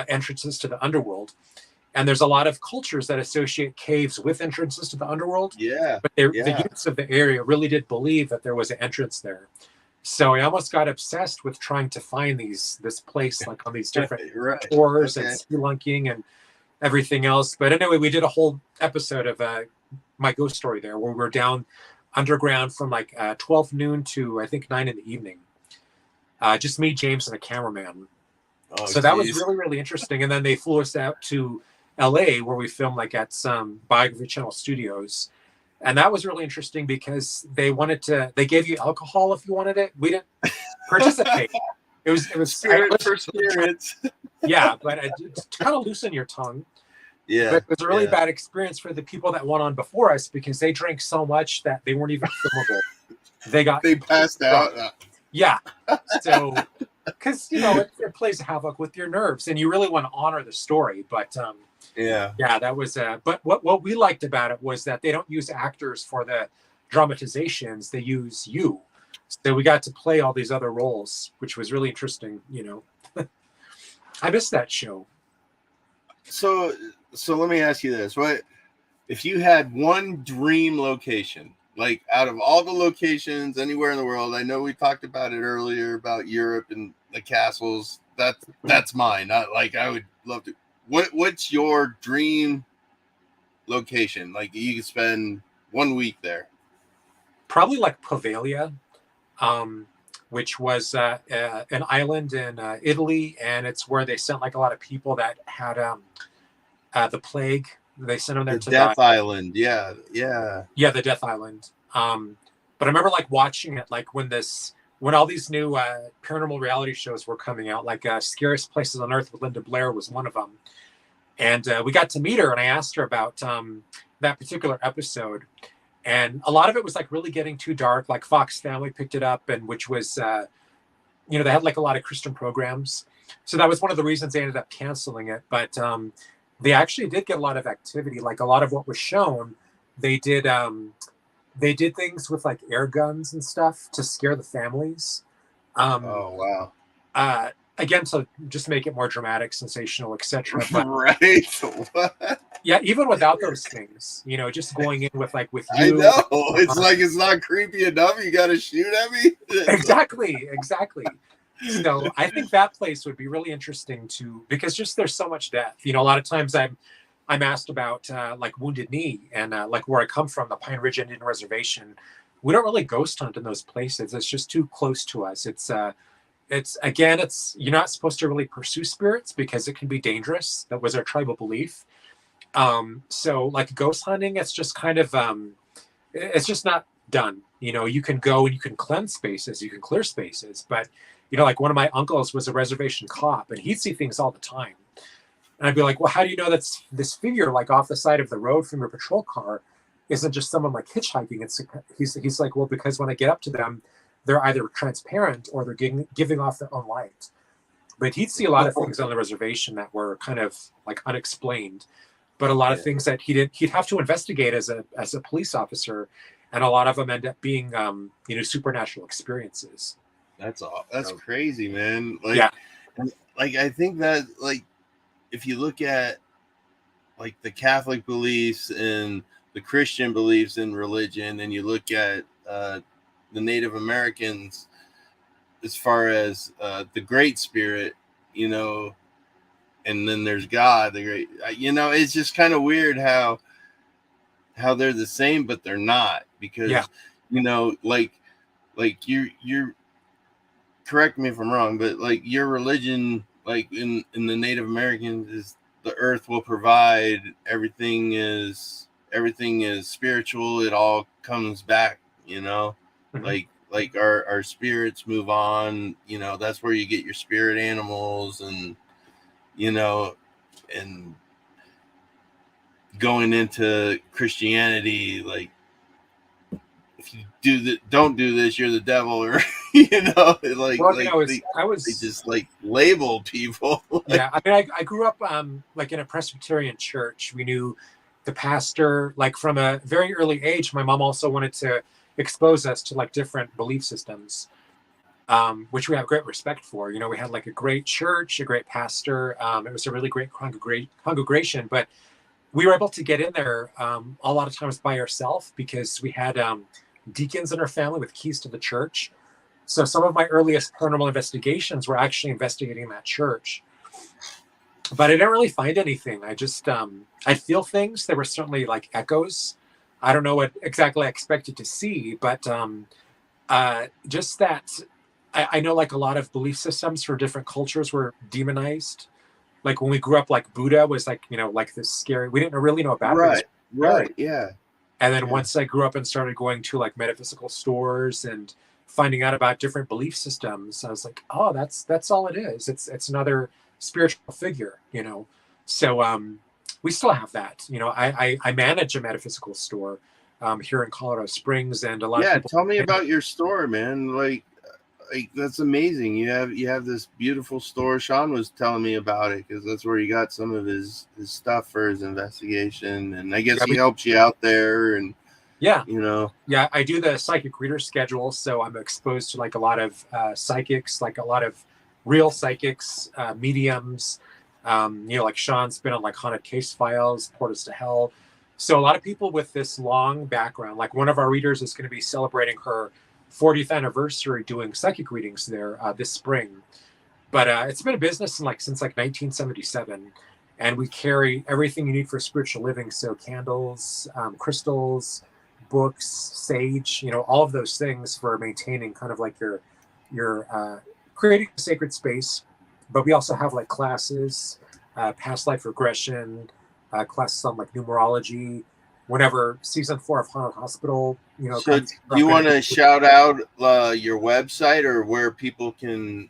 entrances to the underworld. And there's a lot of cultures that associate caves with entrances to the underworld, Yeah. but the Yeah. youths of the area really did believe that there was an entrance there. So I almost got obsessed with trying to find this place, like on these different Right. tours and Okay. spelunking and everything else. But anyway, we did a whole episode of my ghost story there, where we're down underground from like 12 noon to I think 9 in the evening. Just me, James, and a cameraman. Oh, So that was geez. really, really interesting. And then they flew us out to LA, where we filmed like at some Biography Channel studios. And that was really interesting because they gave you alcohol if you wanted it. We didn't participate. Spirit for spirits. Yeah, but to kind of loosen your tongue. Yeah. But it was a really yeah. bad experience for the people that went on before us because they drank so much that they weren't even filmable. They passed out. Yeah. So, because, you know, it plays havoc with your nerves and you really want to honor the story. But Yeah. yeah, that was, but what we liked about it was that they don't use actors for the dramatizations, they use you. So we got to play all these other roles, which was really interesting, you know. I missed that show. So let me ask you this. What if you had one dream location? Like out of all the locations anywhere in the world, I know we talked about it earlier about Europe and the castles. That's mine. I would love to. What's your dream location? Like you could spend 1 week there. Probably like Poveglia, which was an island in Italy, and it's where they sent like a lot of people that had the plague. They sent them there The to die. Death Island. Yeah. Yeah. Yeah, the Death Island. But I remember like watching it, like when all these new paranormal reality shows were coming out, like Scariest Places on Earth with Linda Blair was one of them. And we got to meet her, and I asked her about that particular episode. And a lot of it was like really getting too dark. Like Fox Family picked it up, and which was, you know, they had like a lot of Christian programs. So that was one of the reasons they ended up canceling it. But they actually did get a lot of activity. Like a lot of what was shown, they did things with like air guns and stuff to scare the families. Oh wow. Again, to just make it more dramatic, sensational, etc. But Right. What? yeah, even without those things, you know, just going in with like with I you. know. It's like it's not creepy enough. You got to shoot at me. Exactly. So I think that place would be really interesting because just there's so much death. You know, a lot of times I'm asked about like Wounded Knee and like where I come from, the Pine Ridge Indian Reservation. We don't really ghost hunt in those places. It's just too close to us. It's it's you're not supposed to really pursue spirits because it can be dangerous. That was our tribal belief. So like ghost hunting, it's just kind of it's just not done. You can go and you can cleanse spaces, you can clear spaces, but like one of my uncles was a reservation cop, and he'd see things all the time. And I'd be like, well, how do you know that's this figure like off the side of the road from your patrol car isn't just someone like hitchhiking? He's like, well, because when I get up to them, they're either transparent or they're giving off their own light. But he'd see a lot of things on the reservation that were kind of like unexplained, but a lot of things that he'd have to investigate as a police officer, and a lot of them end up being supernatural experiences. That's all. That's crazy, man. Like, yeah. Like I think that like if you look at like the Catholic beliefs and the Christian beliefs in religion, and you look at the Native Americans as far as the Great Spirit, and then there's God, the Great, it's just kind of weird how they're the same, but they're not, because, like you're correct me if I'm wrong, but like your religion, like in the Native Americans, is the earth will provide, everything is spiritual, it all comes back, like our spirits move on, that's where you get your spirit animals, and and going into Christianity, like if you don't do this, you're the devil, or they just like label people. Yeah, I mean, I grew up like in a Presbyterian church. We knew the pastor, like from a very early age. My mom also wanted to expose us to like different belief systems, which we have great respect for. We had like a great church, a great pastor. It was a really great congregation, but we were able to get in there a lot of times by ourselves because we had deacons in our family with keys to the church. So some of my earliest paranormal investigations were actually investigating that church. But I didn't really find anything. I just, I feel things. There were certainly like echoes. I don't know what exactly I expected to see, but just that I know like a lot of belief systems for different cultures were demonized. Like when we grew up, like Buddha was like, like this scary, we didn't really know about it. Right. Yeah. And then once I grew up and started going to like metaphysical stores and finding out about different belief systems, I was like, oh, that's all it is. It's another spiritual figure, So we still have that. I manage a metaphysical store here in Colorado Springs, and a lot of people. Tell me about your store, man. Like that's amazing. You have this beautiful store. Sean was telling me about it because that's where he got some of his stuff for his investigation, and I guess he helps you out there. And yeah, I do the psychic reader schedule, so I'm exposed to like a lot of psychics, like a lot of real psychics, mediums. Like Sean's been on like Haunted Case Files, Portals to Hell. So a lot of people with this long background, like one of our readers is going to be celebrating her 40th anniversary doing psychic readings there this spring. But it's been a business since like 1977, and we carry everything you need for spiritual living. So candles, crystals, books, sage, all of those things for maintaining kind of like your creating a sacred space. But we also have like classes, past life regression, classes on like numerology. Whenever season 4 of Haunted Hospital, So do you want to shout out your website or where people can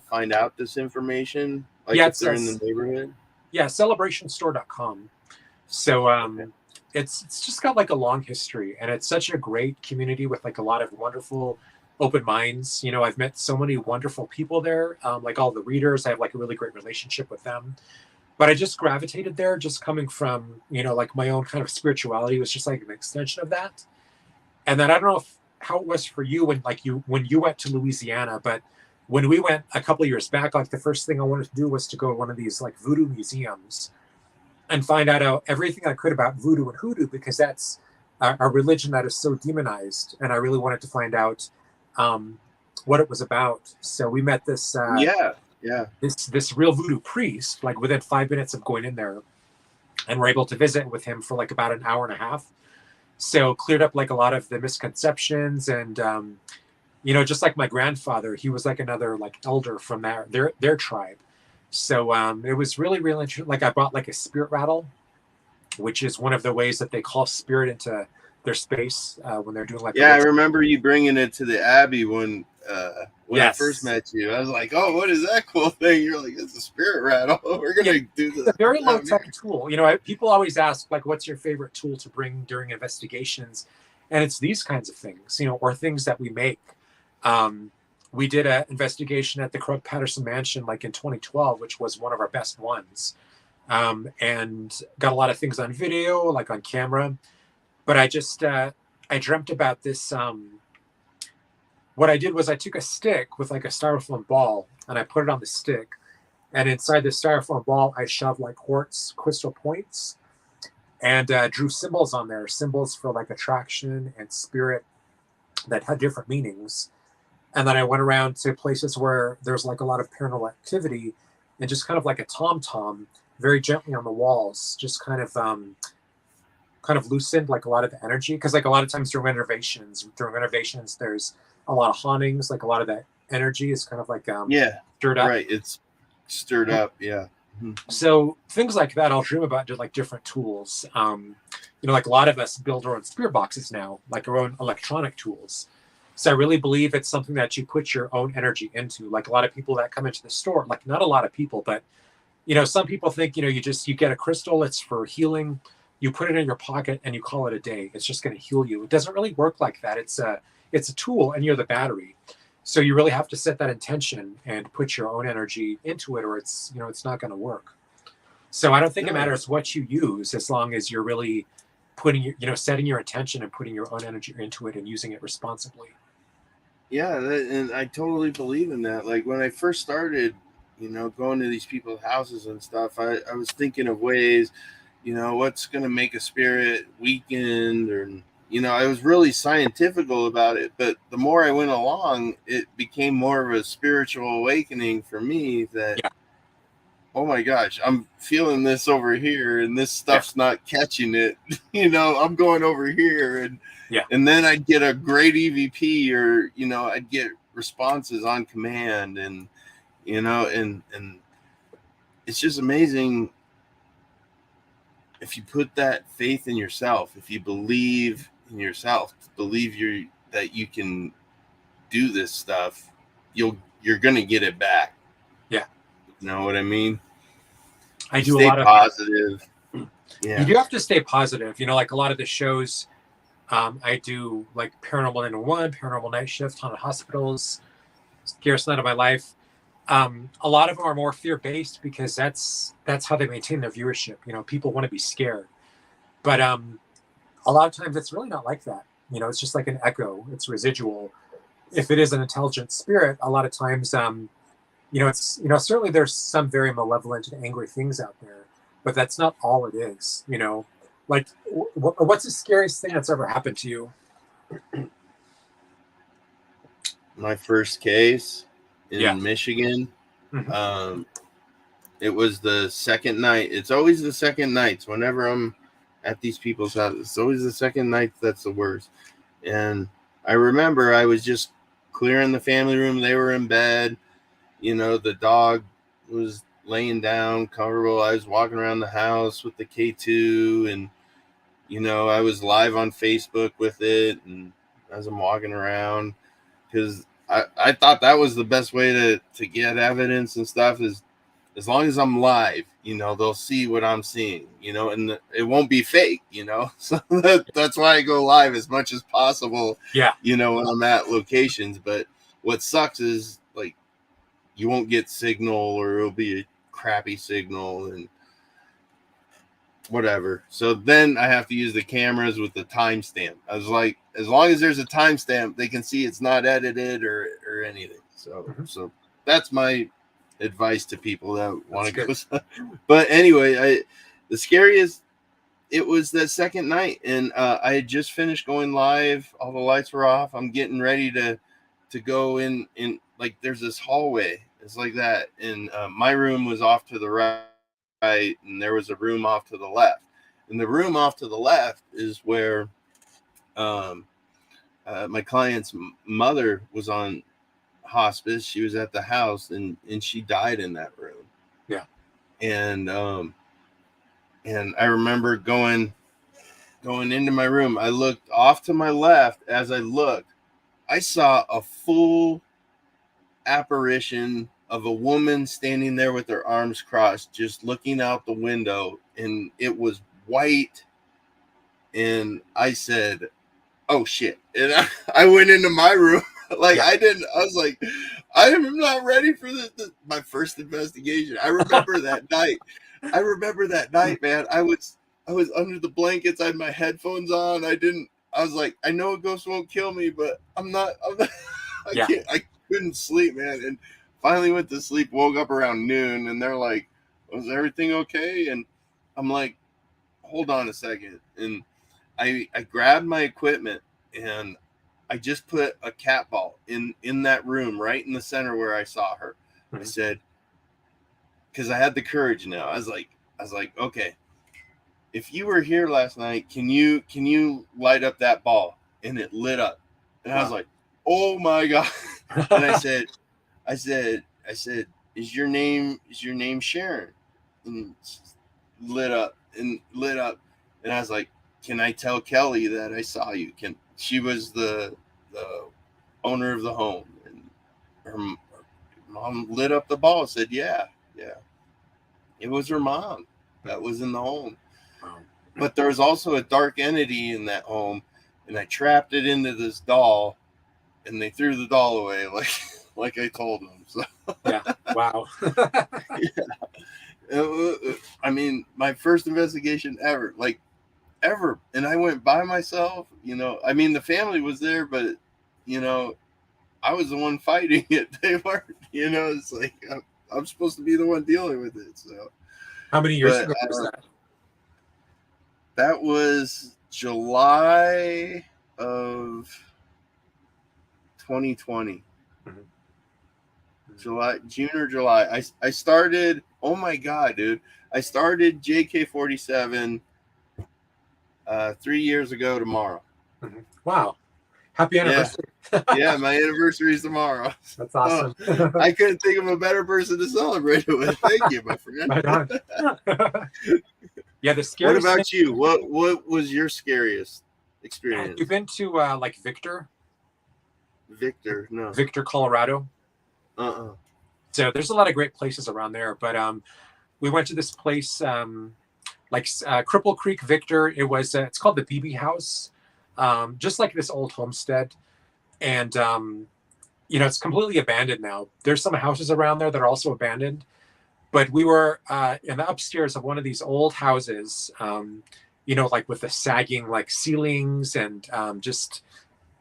find out this information? Like if they're in the neighborhood? Yeah, celebrationstore.com. So it's just got like a long history, and it's such a great community with like a lot of wonderful open minds. I've met so many wonderful people there, like all the readers. I have like a really great relationship with them. But I just gravitated there, just coming from, like my own kind of spirituality was just like an extension of that. And then I don't know how it was for you when you went to Louisiana, but when we went a couple of years back, like the first thing I wanted to do was to go to one of these like voodoo museums and find out everything I could about voodoo and hoodoo, because that's a religion that is so demonized. And I really wanted to find out what it was about. So we met this this real voodoo priest, like within 5 minutes of going in there, and we're able to visit with him for like about an hour and a half. So cleared up like a lot of the misconceptions, and just like my grandfather, he was like another like elder from their tribe. So it was really, really interesting. Like I brought like a spirit rattle, which is one of the ways that they call spirit into their space when they're doing like a Yeah, I ritual. remember you bringing it to the Abbey when I first Yes. met you. I was like, "Oh, what is that cool thing?" You're like, "It's a spirit rattle. We're Yeah, gonna do it's a this very low down here." tech tool. People always ask, like, what's your favorite tool to bring during investigations? And it's these kinds of things, or things that we make. Um, we did an investigation at the Crook Patterson Mansion, like in 2012, which was one of our best ones, and got a lot of things on video, like on camera. But I dreamt about this. What I did was I took a stick with like a styrofoam ball and I put it on the stick. And inside the styrofoam ball, I shoved like quartz crystal points and drew symbols on there, symbols for like attraction and spirit that had different meanings. And then I went around to places where there's like a lot of paranormal activity and just kind of like a tom tom, very gently on the walls, just kind of loosened like a lot of the energy. Because like a lot of times during renovations, there's a lot of hauntings. Like a lot of that energy is kind of like Yeah, stirred up. right. It's stirred up. Yeah. So things like that, I'll dream about like different tools. Like a lot of us build our own spirit boxes now, like our own electronic tools. So I really believe it's something that you put your own energy into. Like a lot of people that come into the store, like not a lot of people, but some people think, you get a crystal, it's for healing. You put it in your pocket and you call it a day. It's just going to heal you. It doesn't really work like that. It's a tool and you're the battery. So you really have to set that intention and put your own energy into it, or it's not going to work. So I don't think it No. matters what you use as long as you're really putting setting your intention and putting your own energy into it and using it responsibly. Yeah, and I totally believe in that. Like when I first started, going to these people's houses and stuff, I was thinking of ways, what's going to make a spirit weakened, or I was really scientifical about it. But the more I went along, it became more of a spiritual awakening for me that, Yeah, oh my gosh, I'm feeling this over here and this yeah, stuff's not catching it. I'm going over here, yeah. and then I'd get a great EVP, or I'd get responses on command, and and it's just amazing if you put that faith in yourself, if you believe in yourself, believe that you can do this stuff, you're gonna get it back. Yeah. You know what I mean? I You do a stay lot of. positive. You Yeah. do have to stay positive. Like a lot of the shows, I do like Paranormal 911, Paranormal Night Shift, Haunted Hospitals, Scariest Night of My Life. A lot of them are more fear based because that's how they maintain their viewership. People want to be scared, but a lot of times it's really not like that. It's just like an echo. It's residual. If it is an intelligent spirit, a lot of times, it's certainly there's some very malevolent and angry things out there, but that's not all it is. Like what's the scariest thing that's ever happened to you? My first case Yeah. in Michigan. Mm-hmm. Um, it was the second night. It's always the second nights whenever I'm at these people's houses. It's always the second night that's the worst. And I remember I was just clearing the family room. They were in bed. The dog was laying down comfortable. I was walking around the house with the K2, and I was live on Facebook with it, and as I'm walking around, because I thought that was the best way to get evidence and stuff, is as long as I'm live, they'll see what I'm seeing, and it won't be fake, so that's why I go live as much as possible, Yeah. when I'm at locations. But what sucks is like you won't get signal, or it'll be a crappy signal and whatever. So then I have to use the cameras with the timestamp. I was like, as long as there's a timestamp, they can see it's not edited or anything. Mm-hmm. So that's my advice to people that want to Good. go. But anyway, the scariest, it was that second night, and I had just finished going live. All the lights were off. I'm getting ready to go in like there's this hallway. It's like that, and my room was off to the right, and there was a room off to the left. And the room off to the left is where my client's mother was on hospice. She was at the house, and she died in that room. Yeah. And I remember going into my room. I looked off to my left. As I looked, I saw a full apparition of a woman standing there with her arms crossed, just looking out the window, and it was white. And I said, "Oh shit!" And I went into my room. Like, I was like, I am not ready for my first investigation. I remember that night, man. I was under the blankets. I had my headphones on. I was like, I know a ghost won't kill me, but I'm not I couldn't sleep, man. And finally went to sleep, woke up around noon, and they're like, "Was everything okay?" And I'm like, "Hold on a second." And I grabbed my equipment, and I just put a cat ball in that room, right in the center where I saw her. I said, because I had the courage now. I was like, okay, if you were here last night, can you light up that ball? And it lit up. And I was like, oh my God. And I said, is your name Sharon? And lit up. And I was like, can I tell Kelly that I saw you? She was the owner of the home, and her mom lit up the ball and said, yeah, it was her mom that was in the home. But there was also a dark entity in that home, and I trapped it into this doll, and they threw the doll away like I told them. So yeah, wow. I mean, my first investigation ever, and I went by myself. I mean, the family was there, but I was the one fighting it. They weren't. It's like I'm supposed to be the one dealing with it. So how many years ago was that? That was July of 2020. June or July. I started. Oh my God, dude! I started JK-47 3 years ago tomorrow. Wow! Happy anniversary! Yeah, my anniversary is tomorrow. That's awesome. I couldn't think of a better person to celebrate it with. Thank you, my friend. Right on. Yeah, the scariest. What about you? What was your scariest experience? Have you been to like Victor? Victor, no. Victor, Colorado. So there's a lot of great places around there, but we went to this place Cripple Creek, Victor. It's called the BB House, just like this old homestead, and it's completely abandoned now. There's some houses around there that are also abandoned, but we were in the upstairs of one of these old houses, like with the sagging like ceilings and just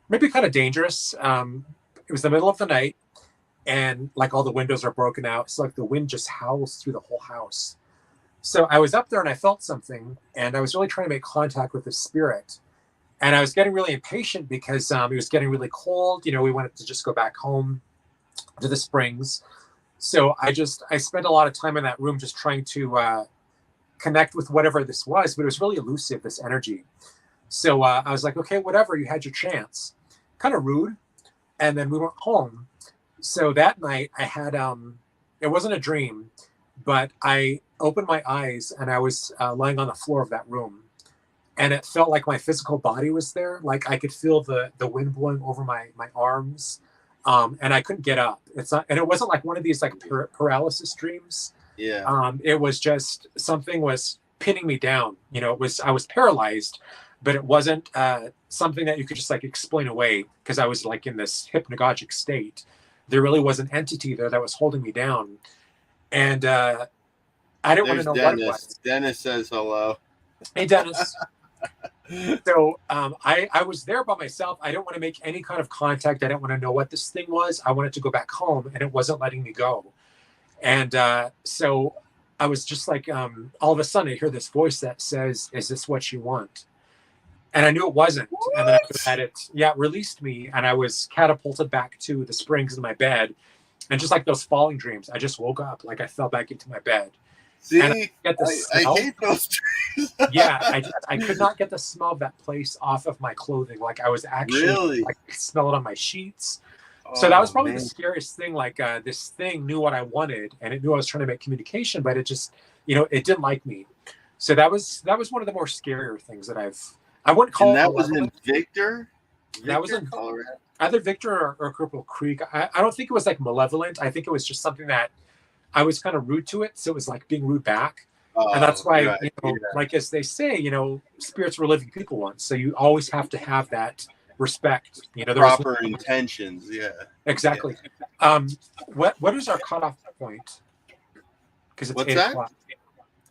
maybe kind of dangerous. It was the middle of the night, and like all the windows are broken out, so like the wind just howls through the whole house. So I was up there and I felt something, and I was really trying to make contact with the spirit. And I was getting really impatient because it was getting really cold. We wanted to just go back home to the Springs. So I spent a lot of time in that room just trying to connect with whatever this was, but it was really elusive, this energy. So I was like, okay, whatever, you had your chance. Kind of rude. And then we went home. So that night I had, it wasn't a dream, but I opened my eyes and I was lying on the floor of that room. And it felt like my physical body was there. Like I could feel the wind blowing over my arms. And I couldn't get up. And it wasn't like one of these like paralysis dreams. Yeah. It was just something was pinning me down. I was paralyzed, but it wasn't something that you could just like explain away because I was like in this hypnagogic state. There really was an entity there that was holding me down. And I didn't want to know what it was. Dennis says hello. Hey, Dennis. So I was there by myself. I didn't want to make any kind of contact. I didn't want to know what this thing was. I wanted to go back home, and it wasn't letting me go. And so I was just like, all of a sudden I hear this voice that says, "Is this what you want?" And I knew it wasn't. What? And then after that, it released me, and I was catapulted back to the Springs in my bed. And just like those falling dreams, I just woke up, like I fell back into my bed. And See, I get the I smell. hate those trees. Yeah, I could not get the smell of that place off of my clothing. Like I was actually Really? like smell it on my sheets. So that was Oh probably the man. scariest thing. Like this thing knew what I wanted, and it knew I was trying to make communication, but it just, it didn't like me. So that was one of the more scarier things that I wouldn't And call it that was malevolent. in Victor, That was in Colorado. either Victor or Cripple Creek. I don't think it was like malevolent. I think it was just something that I was kind of rude to it, so it was like being rude back. And that's Oh, why, right. Yeah. like as they say, spirits were living people once. So you always have to have that respect. There was Proper intentions. Yeah. exactly. What is our cutoff point? Because it's What's 8 that? o'clock.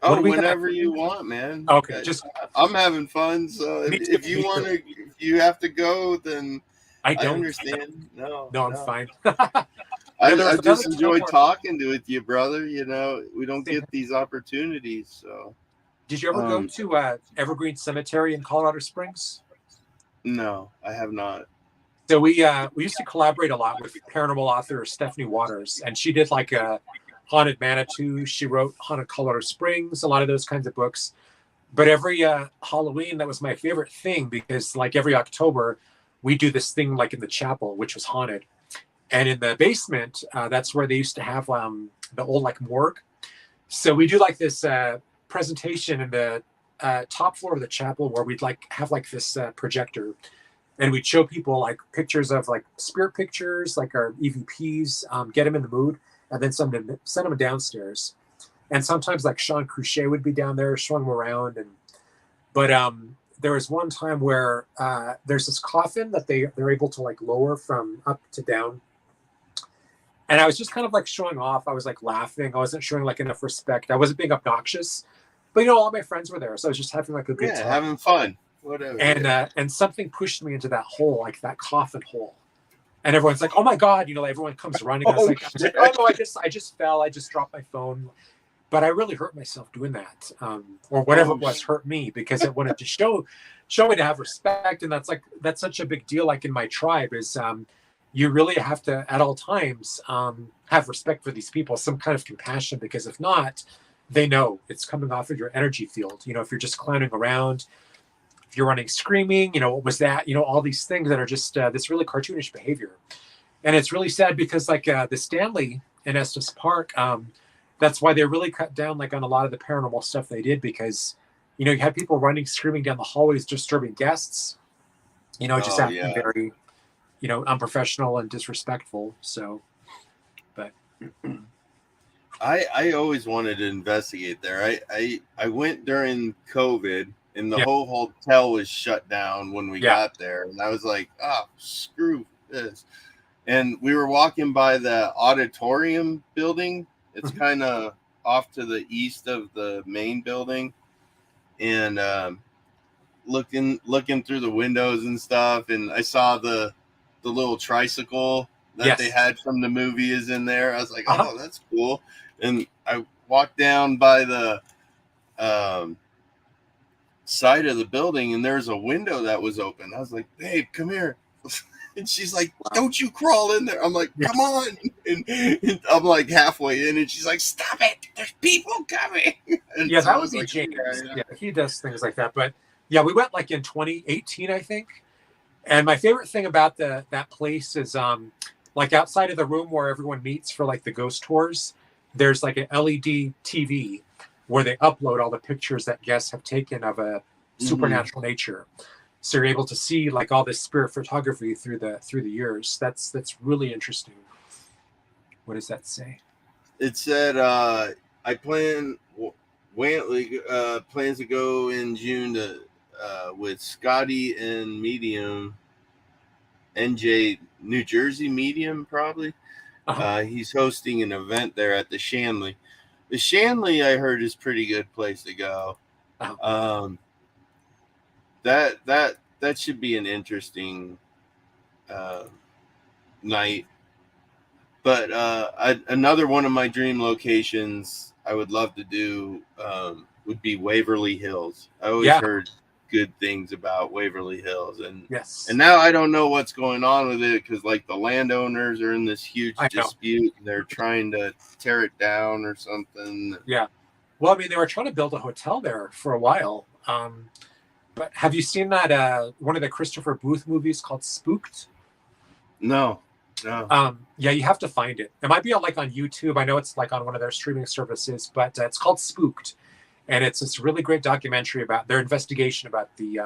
What Oh, are we gonna? whenever you want, man. Okay, just I'm having fun. So me too, if you me want too. to, if you have to go, then I I don't. understand. No, No, I'm no. fine. There I was another just time enjoy where talking with you, brother. We don't get these opportunities. So, did you ever go to Evergreen Cemetery in Colorado Springs? no, I have not. So we used to collaborate a lot with paranormal author Stephanie Waters, and she did like a Haunted Manitou. She wrote Haunted Colorado Springs, a lot of those kinds of books. But every Halloween, that was my favorite thing because like every October, we do this thing like in the chapel, which was haunted, and in the basement, that's where they used to have the old like morgue. So we do like this presentation in the top floor of the chapel where we'd like have like this projector, and we'd show people like pictures of like spirit pictures, like our EVPs, get them in the mood, and then send them downstairs. And sometimes like Sean Cruchet would be down there showing them around. But there was one time where there's this coffin that they're able to like lower from up to down. And I was just kind of like showing off. I was like laughing. I wasn't showing like enough respect. I wasn't being obnoxious, but all my friends were there, so I was just having like a good time, Having fun, whatever. And something pushed me into that hole, like that coffin hole. And everyone's like, "Oh my god!" Everyone comes running. I was like, "Oh no, I just fell. I just dropped my phone." But I really hurt myself doing that, or whatever it was hurt me because it wanted to show me to have respect, and that's such a big deal. Like in my tribe, is you really have to at all times have respect for these people, some kind of compassion, because if not, they know it's coming off of your energy field. If you're just clowning around, if you're running screaming, what was that? All these things that are just this really cartoonish behavior, and it's really sad because like the Stanley in Estes Park. That's why they really cut down like on a lot of the paranormal stuff they did because, you had people running, screaming down the hallways, disturbing guests, just acting very, unprofessional and disrespectful. So, but I always wanted to investigate there. I went during COVID and the whole hotel was shut down when we got there. And I was like, screw this. And we were walking by the auditorium building. It's kind of off to the east of the main building, and looking through the windows and stuff, and I saw the little tricycle that they had from the movie is in there. I was like, oh, that's cool. And I walked down by the side of the building, and there's a window that was open. I was like, babe, come here. And she's like, don't you crawl in there. I'm like, come on. And I'm like halfway in, and she's like, stop it. There's people coming. And yeah, so that would be like, James. Yeah, he does things like that. But yeah, we went like in 2018, I think. And my favorite thing about that place is like outside of the room where everyone meets for like the ghost tours, there's like an LED TV where they upload all the pictures that guests have taken of a supernatural nature. So you're able to see like all this spirit photography through the years. That's really interesting. What does that say? It said Wantley plans to go in June to with Scotty and Medium, NJ New Jersey Medium probably. He's hosting an event there at the Shanley. The Shanley, I heard, is pretty good place to go. That should be an interesting night. But another one of my dream locations I would love to do would be Waverly Hills. I always heard good things about Waverly Hills, and now I don't know what's going on with it because like the landowners are in this huge dispute and they're trying to tear it down or something. Well, I mean, they were trying to build a hotel there for a while. But have you seen that one of the Christopher Booth movies called Spooked? No, no. Yeah, you have to find it. It might be on, like on YouTube. I know it's like on one of their streaming services, but it's called Spooked, and it's this really great documentary about their investigation about the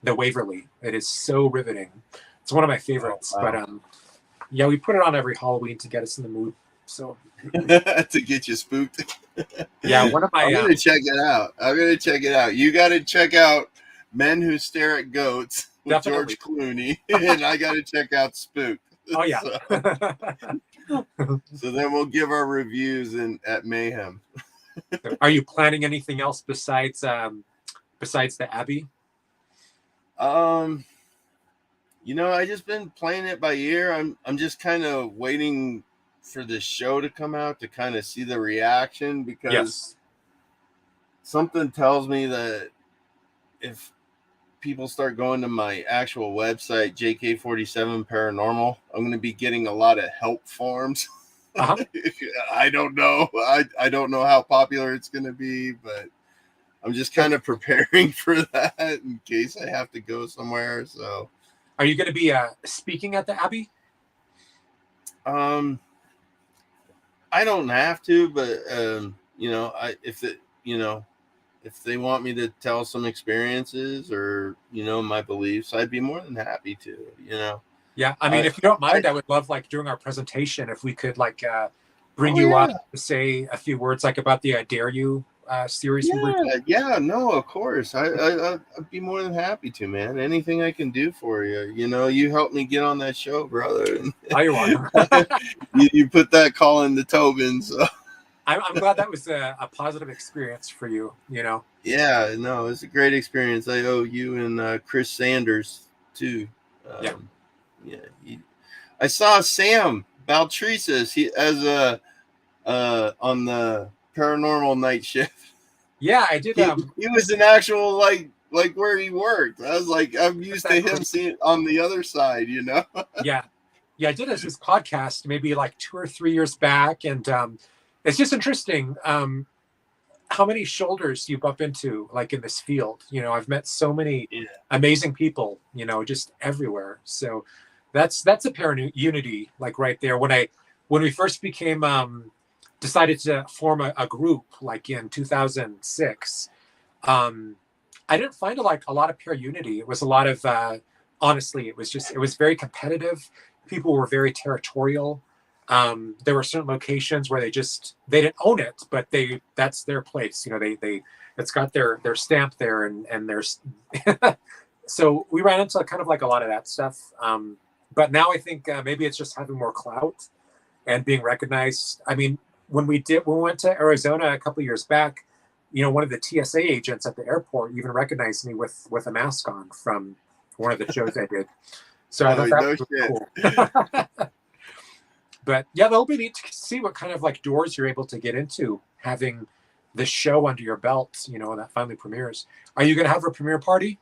Waverly. It is so riveting. It's one of my favorites. Oh, wow. But yeah, we put it on every Halloween to get us in the mood. So To get you spooked. yeah, one of my I'm gonna check it out. I'm gonna check it out. You got to check out Men Who Stare at Goats with definitely. George Clooney, and I got to check out Spooked. Oh yeah. So then we'll give our reviews at Mayhem. Are you planning anything else besides the Abbey? I just been playing it by ear. I'm just kind of waiting for this show to come out to kind of see the reaction, because Yes. something tells me that if people start going to my actual website, JK-47 Paranormal, I'm going to be getting a lot of help forms. Uh-huh. I don't know. I don't know how popular it's going to be, but I'm just kind of preparing for that in case I have to go somewhere. So, Are you going to be speaking at the Abbey? I don't have to, but if they want me to tell some experiences or my beliefs, I'd be more than happy to. Yeah, I mean, if you don't mind, I would love, like, during our presentation, if we could, like, bring you up to say a few words, like, about the Dare You series. Yeah, no, of course. I'd be more than happy to, man. Anything I can do for you. You helped me get on that show, brother. Oh, you're welcome. you put that call into Tobin, so. I'm glad that was a positive experience for you, Yeah, no, it's a great experience. I owe you and Chris Sanders, too. Yeah. I saw Sam Baltresis on the Paranormal Night Shift. Yeah, I did. He was an actual like where he worked. I was like, I'm used to him seeing on the other side, Yeah, I did his podcast maybe like 2 or 3 years back, and it's just interesting how many shoulders you bump into, like, in this field. I've met so many amazing people, just everywhere. So that's a parent unity, like, right there. When we first decided to form a group, like in 2006, I didn't find a lot of pure unity. It was a lot of honestly, it was very competitive. People were very territorial. There were certain locations where they didn't own it, but that's their place. It's got their stamp there, and there's so we ran into kind of like a lot of that stuff. But now I think maybe it's just having more clout and being recognized. I mean, when we went to Arizona a couple of years back, one of the TSA agents at the airport even recognized me with a mask on from one of the shows I did. So I thought that was really cool. But yeah, that'll be neat to see what kind of, like, doors you're able to get into having this show under your belt, when that finally premieres. Are you going to have a premiere party?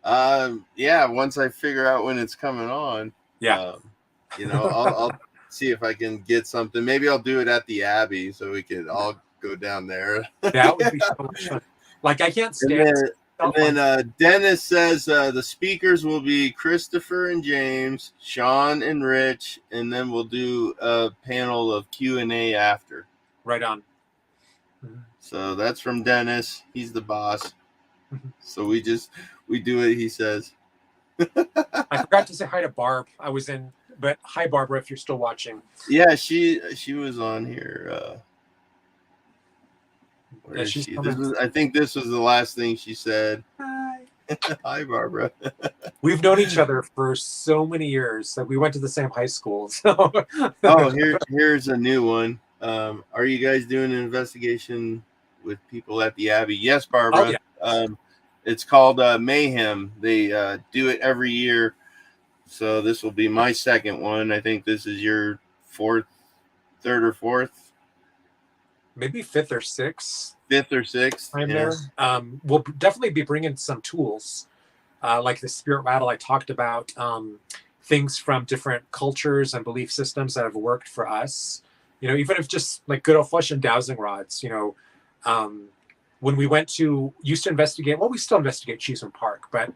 Yeah, once I figure out when it's coming on. Yeah. I'll see if I can get something. Maybe I'll do it at the Abbey so we could all go down there. That would be so much fun. Like, I can't stand it. And then Dennis says the speakers will be Christopher and James, Sean and Rich, and then we'll do a panel of Q&A after. Right on. Mm-hmm. So that's from Dennis. He's the boss. Mm-hmm. So we do what he says. I forgot to say hi to Barb. But hi, Barbara, if you're still watching. Yeah, she was on here. Where is she? I think this was the last thing she said. Hi. Hi, Barbara. We've known each other for so many years. Like, we went to the same high school. So. Here's a new one. Are you guys doing an investigation with people at the Abbey? Yes, Barbara. Oh, yeah. It's called Mayhem. They do it every year. So this will be my second one. I think this is your third or fourth. Maybe fifth or sixth. I'm there. We'll definitely be bringing some tools, like the spirit rattle I talked about, things from different cultures and belief systems that have worked for us. Even if just like good old flesh and dowsing rods, When we used to investigate, well, we still investigate Cheeseman Park, but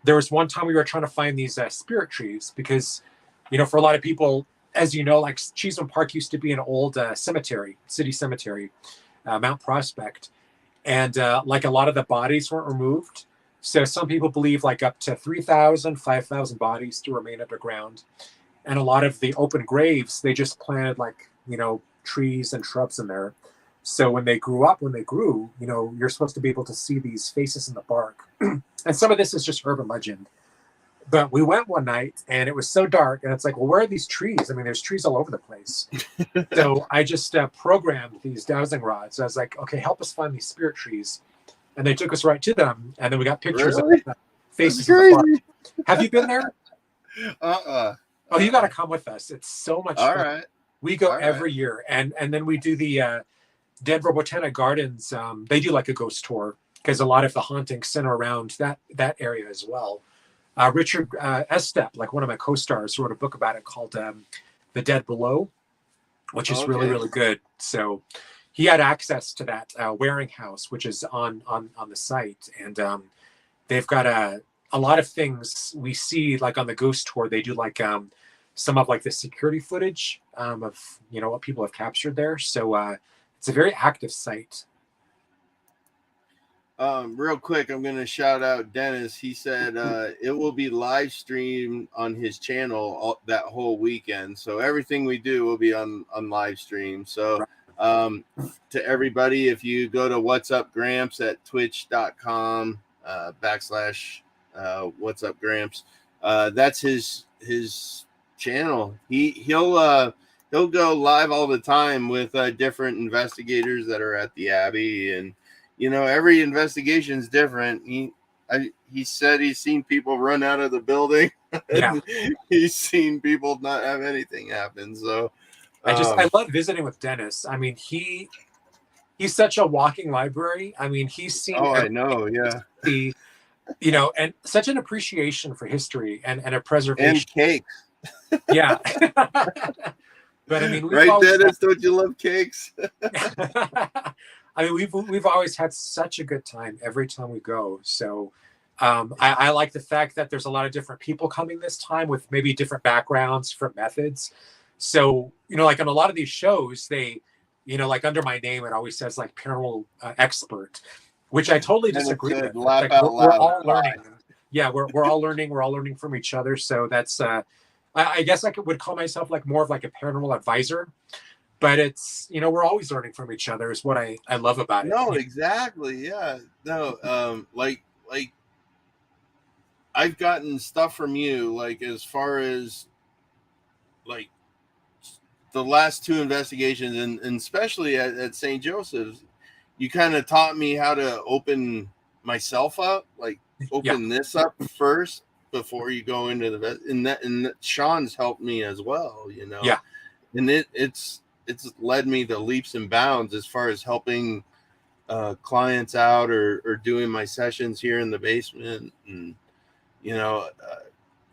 there was one time we were trying to find these spirit trees because, for a lot of people, as you know, like Cheeseman Park used to be an old city cemetery, Mount Prospect. And like a lot of the bodies weren't removed. So some people believe like up to 3,000, 5,000 bodies to remain underground. And a lot of the open graves, they just planted like, trees and shrubs in there. So when they grew, you're supposed to be able to see these faces in the bark. And some of this is just urban legend. But we went one night and it was so dark and it's like, well, where are these trees? I mean, there's trees all over the place. So I just programmed these dowsing rods. I was like, okay, help us find these spirit trees. And they took us right to them. And then we got pictures of the faces in the bark. Have you been there? Oh, you got to come with us. It's so much fun. Right. We go every year. And then we do the Denver Botanic Gardens. They do like a ghost tour because a lot of the hauntings center around that area as well. Richard Estep, like one of my co-stars, wrote a book about it called The Dead Below, which is really, really good. So he had access to that Waring House, which is on the site. And they've got a lot of things we see, like on the ghost tour. They do like some of like the security footage of, what people have captured there. So it's a very active site. Real quick, I'm going to shout out Dennis. He said it will be live streamed on his channel that whole weekend. So everything we do will be on live stream. So to everybody, if you go to What's Up Gramps at twitch.com / What's Up Gramps, that's his channel. He'll go live all the time with different investigators that are at the Abbey, and every investigation is different. He said he's seen people run out of the building. Yeah. He's seen people not have anything happen. So I love visiting with Dennis. I mean, he's such a walking library. I mean, he's seen. Oh, I know. Yeah. And such an appreciation for history and a preservation. And cakes. Yeah. But I mean, right, Dennis, don't you love cakes? I mean, we've always had such a good time every time we go. So I like the fact that there's a lot of different people coming this time with maybe different backgrounds, different methods. So, like on a lot of these shows, they, like under my name, it always says like paranormal expert, which I totally disagree with. Like, we're all learning. Yeah, we're all learning. We're all learning from each other. So that's, I guess I would call myself like more of like a paranormal advisor. But it's, we're always learning from each other is what I love about it. No, exactly. Yeah. No, like I've gotten stuff from you, like as far as like the last two investigations and especially at St. Joseph's, you kind of taught me how to open myself up, like open this up first before you go into the and Sean's helped me as well, Yeah. And it's led me to leaps and bounds as far as helping clients out or doing my sessions here in the basement. And,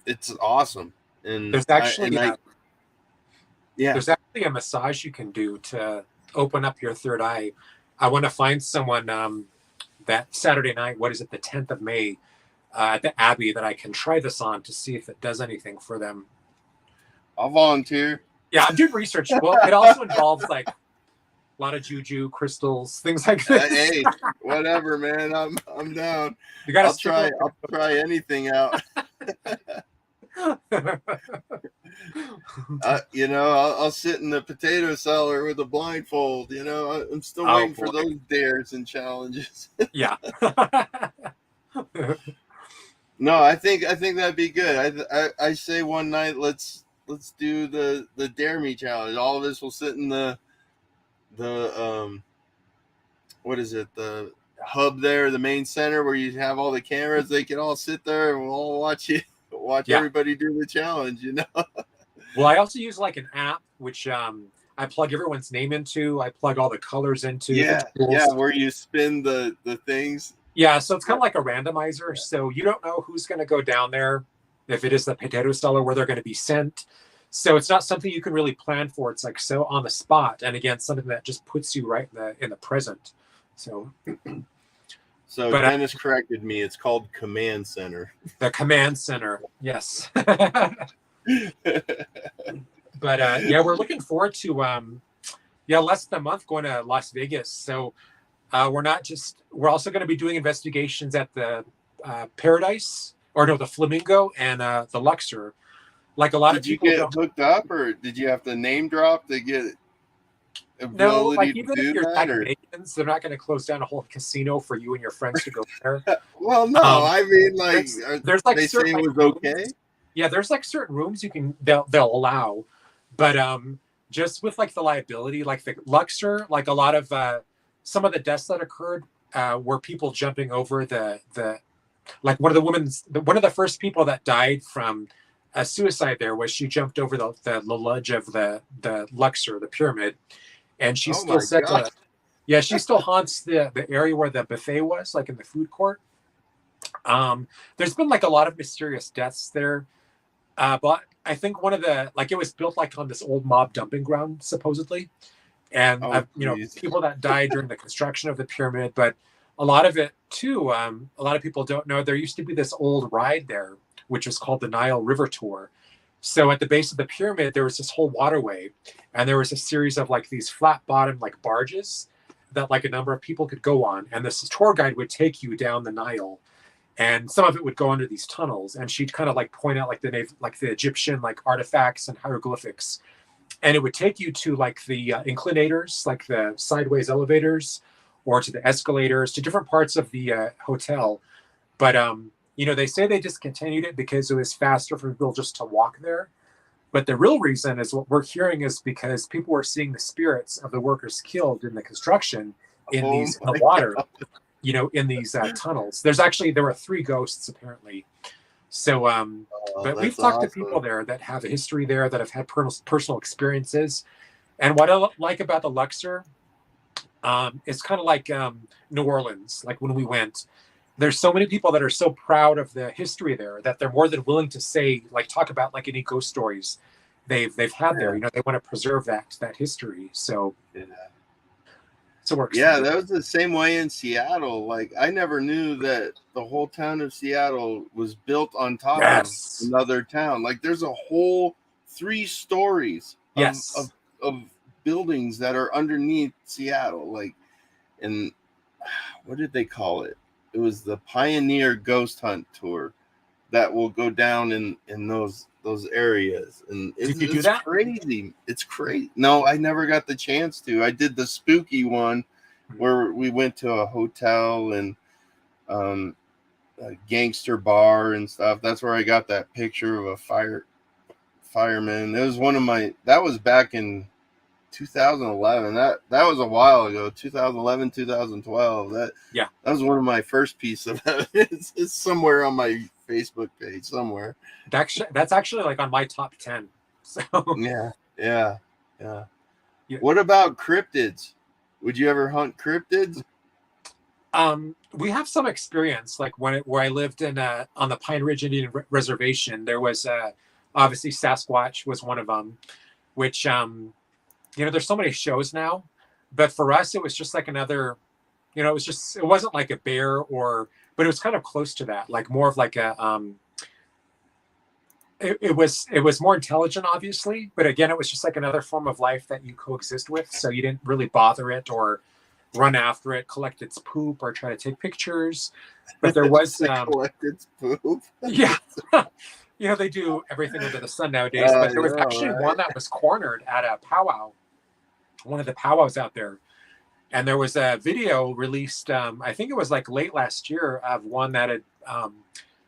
it's awesome. And there's actually, there's actually a massage you can do to open up your third eye. I want to find someone that Saturday night, what is it, the 10th of May at the Abbey, that I can try this on to see if it does anything for them. I'll volunteer. Yeah, I'm doing research. Well, it also involves like a lot of juju, crystals, things like this. Hey, whatever, man. I'm down. You gotta I'll try anything out. I'll sit in the potato cellar with a blindfold. I'm still waiting for those dares and challenges. Yeah. No, I think that'd be good. I say one night let's do the Dare Me challenge. All of us will sit in the what is it, the hub there, the main center where you have all the cameras. They can all sit there and we'll all watch everybody do the challenge. Well, I also use like an app which I plug everyone's name into. I plug all the colors into. Yeah, where you spin the things. Yeah, so it's kind of like a randomizer. Yeah. So you don't know who's going to go down there, if it is the potato cellar, where they're going to be sent. So it's not something you can really plan for. It's like so on the spot. And again, something that just puts you right in the present. So, So but Dennis corrected me. It's called Command Center. the command center, yes. But yeah, we're looking forward to less than a month going to Las Vegas. So we're also going to be doing investigations at the Paradise, or no, the Flamingo and the Luxor. Like a lot of Did you people get don't. hooked up, or did you have to name drop to get No, like ability to even if do you're that? Jack Or Vegas, they're not going to close down a whole casino for you and your friends to go there. well, no, Um, I mean, like, there's like they say certain it like was rooms. okay. Yeah, there's like certain rooms they'll allow, but just with like the liability, like the Luxor, like a lot of some of the deaths that occurred were people jumping over the like one of the first people that died from a suicide there was she jumped over the ledge of the Luxor, the pyramid, and she Oh still my said god! yeah, she still haunts the area where the buffet was, like in the food court. There's been like a lot of mysterious deaths there. But I think one of the like it was built like on this old mob dumping ground supposedly, and Oh jeez. people that died during the construction of the pyramid. But a lot of it too, a lot of people don't know there used to be this old ride there, which was called the Nile River Tour. So at the base of the pyramid, there was this whole waterway, and there was a series of like these flat bottom like barges that like a number of people could go on, and this tour guide would take you down the Nile, and some of it would go under these tunnels, and she'd kind of like point out like the Egyptian like artifacts and hieroglyphics, and it would take you to like the inclinators, like the sideways elevators, or to the escalators, to different parts of the hotel. But they say they discontinued it because it was faster for people just to walk there. But the real reason is what we're hearing is because people were seeing the spirits of the workers killed in the construction in Oh in the my water, in these tunnels. There were 3 ghosts apparently. So, god, but we've that's talked to people awesome. there that have a history there, that have had personal experiences. And what I like about the Luxor, it's kind of like New Orleans. Like when we went, there's so many people that are so proud of the history there that they're more than willing to say, like, talk about like any ghost stories they've had there. Yeah, They want to preserve that history. So yeah. we're Yeah, excited. that was the same way in Seattle. Like, I never knew that the whole town of Seattle was built on top of Yes, another town. Like, there's a whole 3 stories yes, of buildings that are underneath Seattle. Like, and what did they call it? It was the Pioneer Ghost Hunt Tour that will go down in those areas, and did you do it's that? crazy. It's crazy. No, I never got the chance to. I did the spooky one where we went to a hotel and um, a gangster bar and stuff. That's where I got that picture of a fireman. It was one of my. That was back in 2011. That was a while ago. 2011, 2012. Yeah, That was one of my first pieces of evidence. It's somewhere on my Facebook page somewhere. that's actually like on my top 10. So Yeah, yeah, yeah. yeah. What about cryptids? Would you ever hunt cryptids? We have some experience, like where I lived in on the Pine Ridge Indian Reservation. There was obviously Sasquatch was one of them, which there's so many shows now, but for us it was just like another, it wasn't like a bear but it was kind of close to that, like more of like a it was more intelligent obviously, but again it was just like another form of life that you coexist with, so you didn't really bother it or run after it, collect its poop, or try to take pictures. But there was, They collect its poop. yeah, they do everything under the sun nowadays. I But there was know, actually right? one that was cornered at a powwow, one of the powwows out there. And there was a video released, I think it was like late last year, of one that had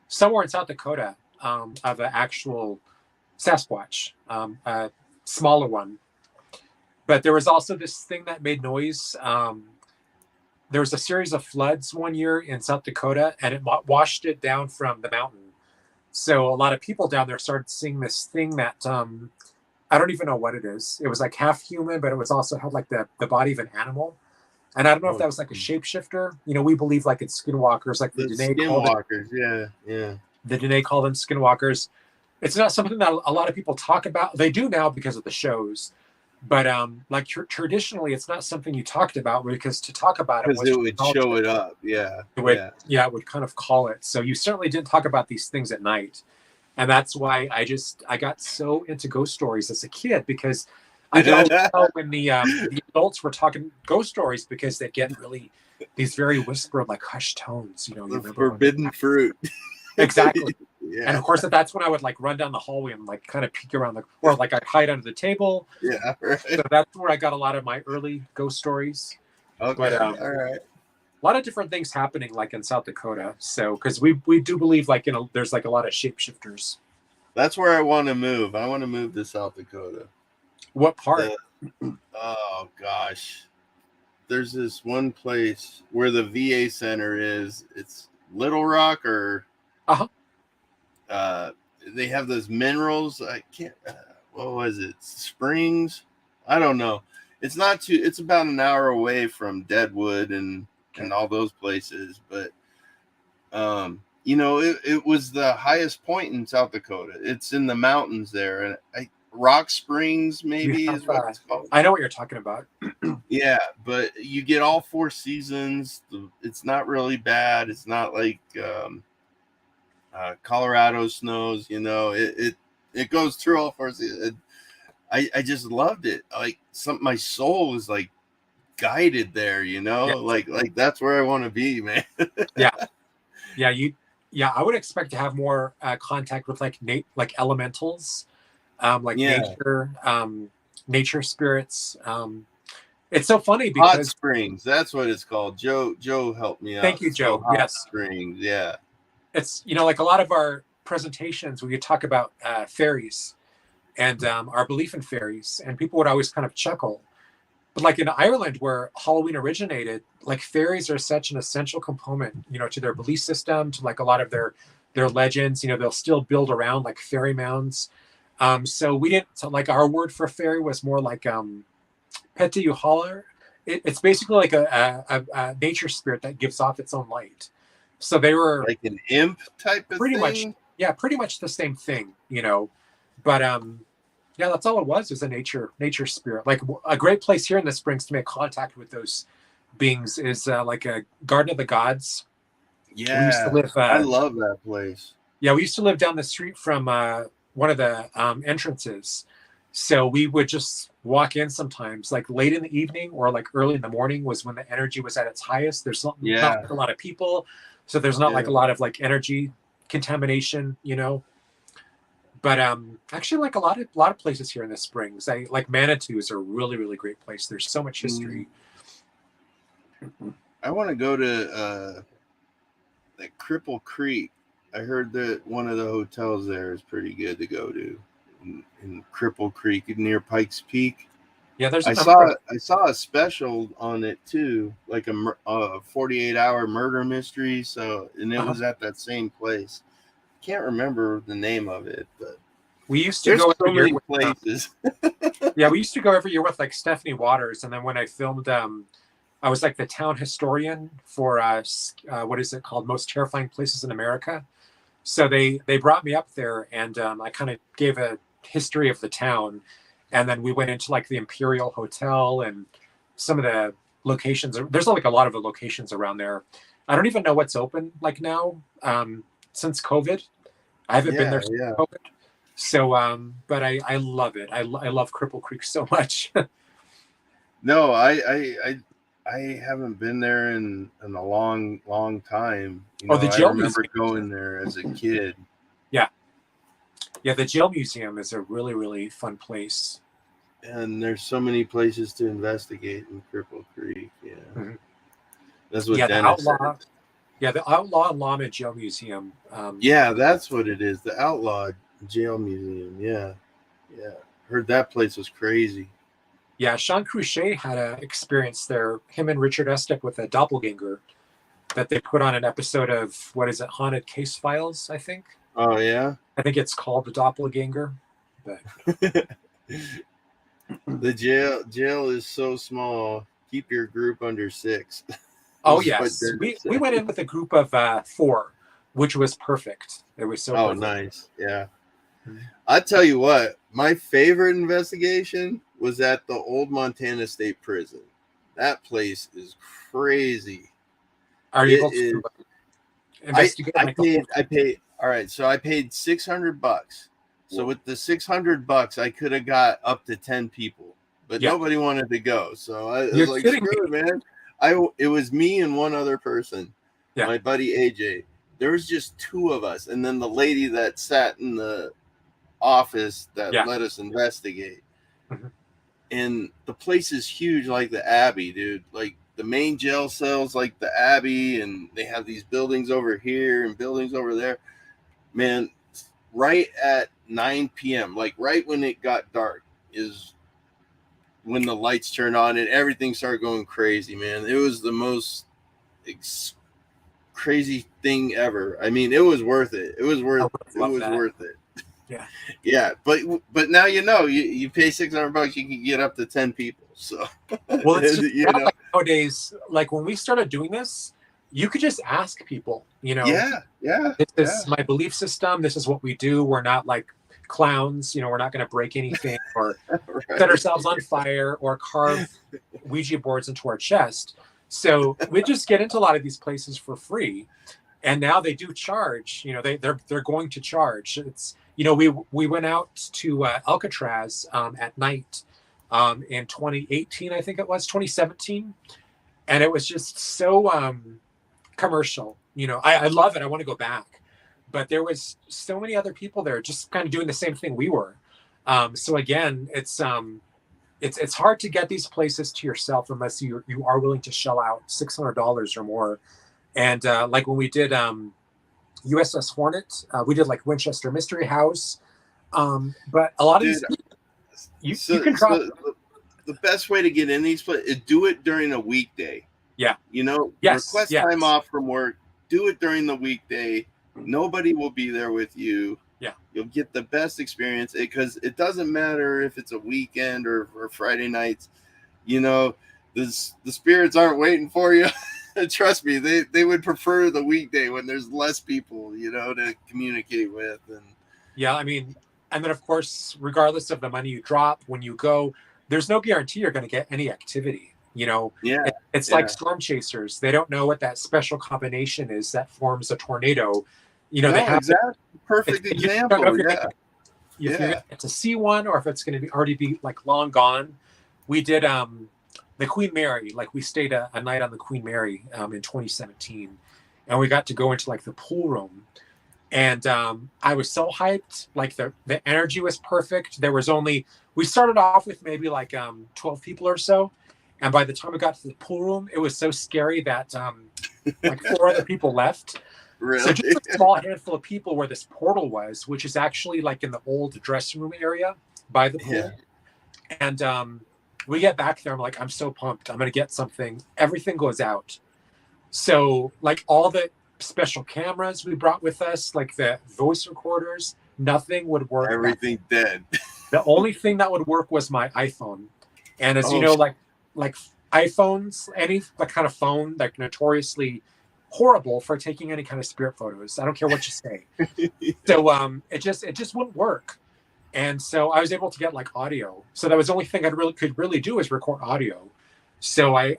somewhere in South Dakota, of an actual Sasquatch, a smaller one. But there was also this thing that made noise. There was a series of floods one year in South Dakota, and it washed it down from the mountain. So a lot of people down there started seeing this thing that I don't even know what it is. It was like half human, but it was also held like the body of an animal. And I don't know if Oh, that was like a shapeshifter. We believe like it's skinwalkers, like the skinwalkers. Yeah, yeah. The Dene call them skinwalkers. It's not something that a lot of people talk about. They do now because of the shows, But like traditionally, it's not something you talked about because to talk about it Because was it to would acknowledge show it. it up. Yeah. It would, Yeah. yeah, it would kind of call it. So you certainly didn't talk about these things at night, and that's why I got so into ghost stories as a kid because I could always tell when the adults were talking ghost stories because they get really these very whispered like hushed tones. You know, you The remember when forbidden fruit. exactly. And Yeah. of course, that's when I would like run down the hallway and like kind of peek around the, or like I'd hide under the table. Yeah. So Right. that's where I got a lot of my early ghost stories. But Okay. All right. a lot of different things happening like in South Dakota. So because we do believe like there's like a lot of shapeshifters. That's where I want to move. I want to move to South Dakota. What part? Oh gosh, there's this one place where the VA center is. It's Little Rock, or Uh-huh. uh, they have those minerals. I can't. What was it? Springs? I don't know. It's not too. It's about an hour away from Deadwood and all those places. But it was the highest point in South Dakota. It's in the mountains there, and Rock Springs You maybe have, is what it's called. I know what you're talking about. Yeah, but you get all four seasons. It's not really bad. It's not like Colorado snows. It goes through all four seasons. I just loved it. Like my soul is like guided there. Yeah. Like that's where I want to be, man. Yeah. Yeah. I would expect to have more contact with like like elementals, like Yeah, nature spirits. It's so funny Hot because Springs. That's what it's called. Joe helped me out. thank you, It's called Joe. Hot Yes. Springs. Yeah. It's, like a lot of our presentations, we could talk about fairies and our belief in fairies, and people would always kind of chuckle. But like in Ireland, where Halloween originated, like fairies are such an essential component, to their belief system, to like a lot of their legends. They'll still build around like fairy mounds. So we didn't, so like our word for fairy was more like Pette Yuhalar. It's basically like a nature spirit that gives off its own light. So they were Like an imp type of pretty much, thing. yeah, pretty much the same thing. But yeah, that's all it was a nature spirit. Like a great place here in the Springs to make contact with those beings is like a Garden of the Gods. We used to Yeah, live. I love that place. Yeah, we used to live down the street from one of the entrances. So we would just walk in sometimes, like late in the evening or like early in the morning was when the energy was at its highest. There's not Yeah, like a lot of people, so there's not like yeah. a lot of like energy contamination, But actually, like a lot of places here in the Springs, I like Manitou is a really really great place. There's so much history. I want to go to that Cripple Creek. I heard that one of the hotels there is pretty good to go to in Cripple Creek near Pikes Peak. Yeah, there's I a number saw a special on it too, like a 48-hour murder mystery. And it was at that same place. Can't remember the name of it, but we used to there's go so every year many with, places. yeah, we used to go every year with like Stephanie Waters, and then when I filmed, I was like the town historian for what is it called, Most Terrifying Places in America. So they brought me up there, and I kind of gave a history of the town, and then we went into like the Imperial Hotel and some of the locations. There's like a lot of the locations around there. I don't even know what's open like now since COVID. I haven't been there since Yeah. COVID. So, but I love it. I love Cripple Creek so much. No, I haven't been there in a long time. Oh, the I jail remember museum. going there as a kid. Yeah, the jail museum is a really really fun place. And there's so many places to investigate in Cripple Creek. Yeah. Mhm. That's what Yeah, Dennis said. the Outlaw and Lama Jail Museum. Yeah, that's what it is. The Outlaw Jail Museum. Yeah. Yeah. Heard that place was crazy. Yeah, Sean Cruchet had an experience there. Him and Richard Estick with a doppelganger that they put on an episode of what is it, Haunted Case Files? I think. Oh yeah. I think it's called the doppelganger. But The jail is so small. Keep your group under 6. oh yes, we went in with a group of 4, which was perfect. It was so. Oh, perfect. nice. Yeah. I tell you what, my favorite investigation was at the old Montana State Prison. That place is crazy. Are you able to investigate? I paid. All right, so I paid $600. So with the $600, I could have got up to 10 people, but nobody wanted to go. So I was like, screw it, man. It was me and one other person, my buddy AJ. There was just two of us, and then the lady that sat in the office that let us investigate. Mm-hmm. And the place is huge, like the Abbey, dude. Like the main jail cells, like the Abbey, and they have these buildings over here and buildings over there. Man, right at 9 p.m., like right when it got dark, is when the lights turned on and everything started going crazy, man. It was the most crazy thing ever. I mean, it was worth it. It was worth it. Yeah. Yeah, but now you pay $600, you can get up to 10 people. So well, it's just, like nowadays, like when we started doing this, you could just ask people, this is my belief system, this is what we do. We're not like clowns, we're not going to break anything or set ourselves on fire or carve Ouija boards into our chest. So we just get into a lot of these places for free, and now they do charge. They're going to charge. It's we went out to Alcatraz at night in 2018, I think it was 2017, and it was just so commercial. I love it. I want to go back, but there was so many other people there just kind of doing the same thing we were. So again, it's hard to get these places to yourself unless you are willing to shell out $600 or more. And like when we did USS Hornet, we did like Winchester Mystery House. But a lot of these you can drop. The best way to get in these places is do it during a weekday. Yeah. Request time off from work. Do it during the weekday. Nobody will be there with you. Yeah. You'll get the best experience because it doesn't matter if it's a weekend or Friday nights. The spirits aren't waiting for you. Trust me, they would prefer the weekday when there's less people, to communicate with. I mean, and then of course, regardless of the money you drop when you go, there's no guarantee you're going to get any activity. It's like storm chasers. They don't know what that special combination is that forms a tornado. They have perfect example. If you're going to see one or if it's going to already be like long gone. We did the Queen Mary, like we stayed a night on the Queen Mary in 2017, and we got to go into like the pool room, and I was so hyped. Like the energy was perfect. We started off with maybe like 12 people or so, and by the time we got to the pool room, it was so scary that like 4 other people left. Really? So just a small handful of people where this portal was, which is actually like in the old dressing room area by the pool. And we get back there. I'm like, I'm so pumped. I'm going to get something. Everything goes out. So like all the special cameras we brought with us, like the voice recorders, nothing would work. Everything dead. The only thing that would work was my iPhone. And as you know, like iPhones, any kind of phone, like notoriously horrible for taking any kind of spirit photos. I don't care what you say. So it just wouldn't work. And so I was able to get like audio. So that was the only thing I could really do is record audio. So I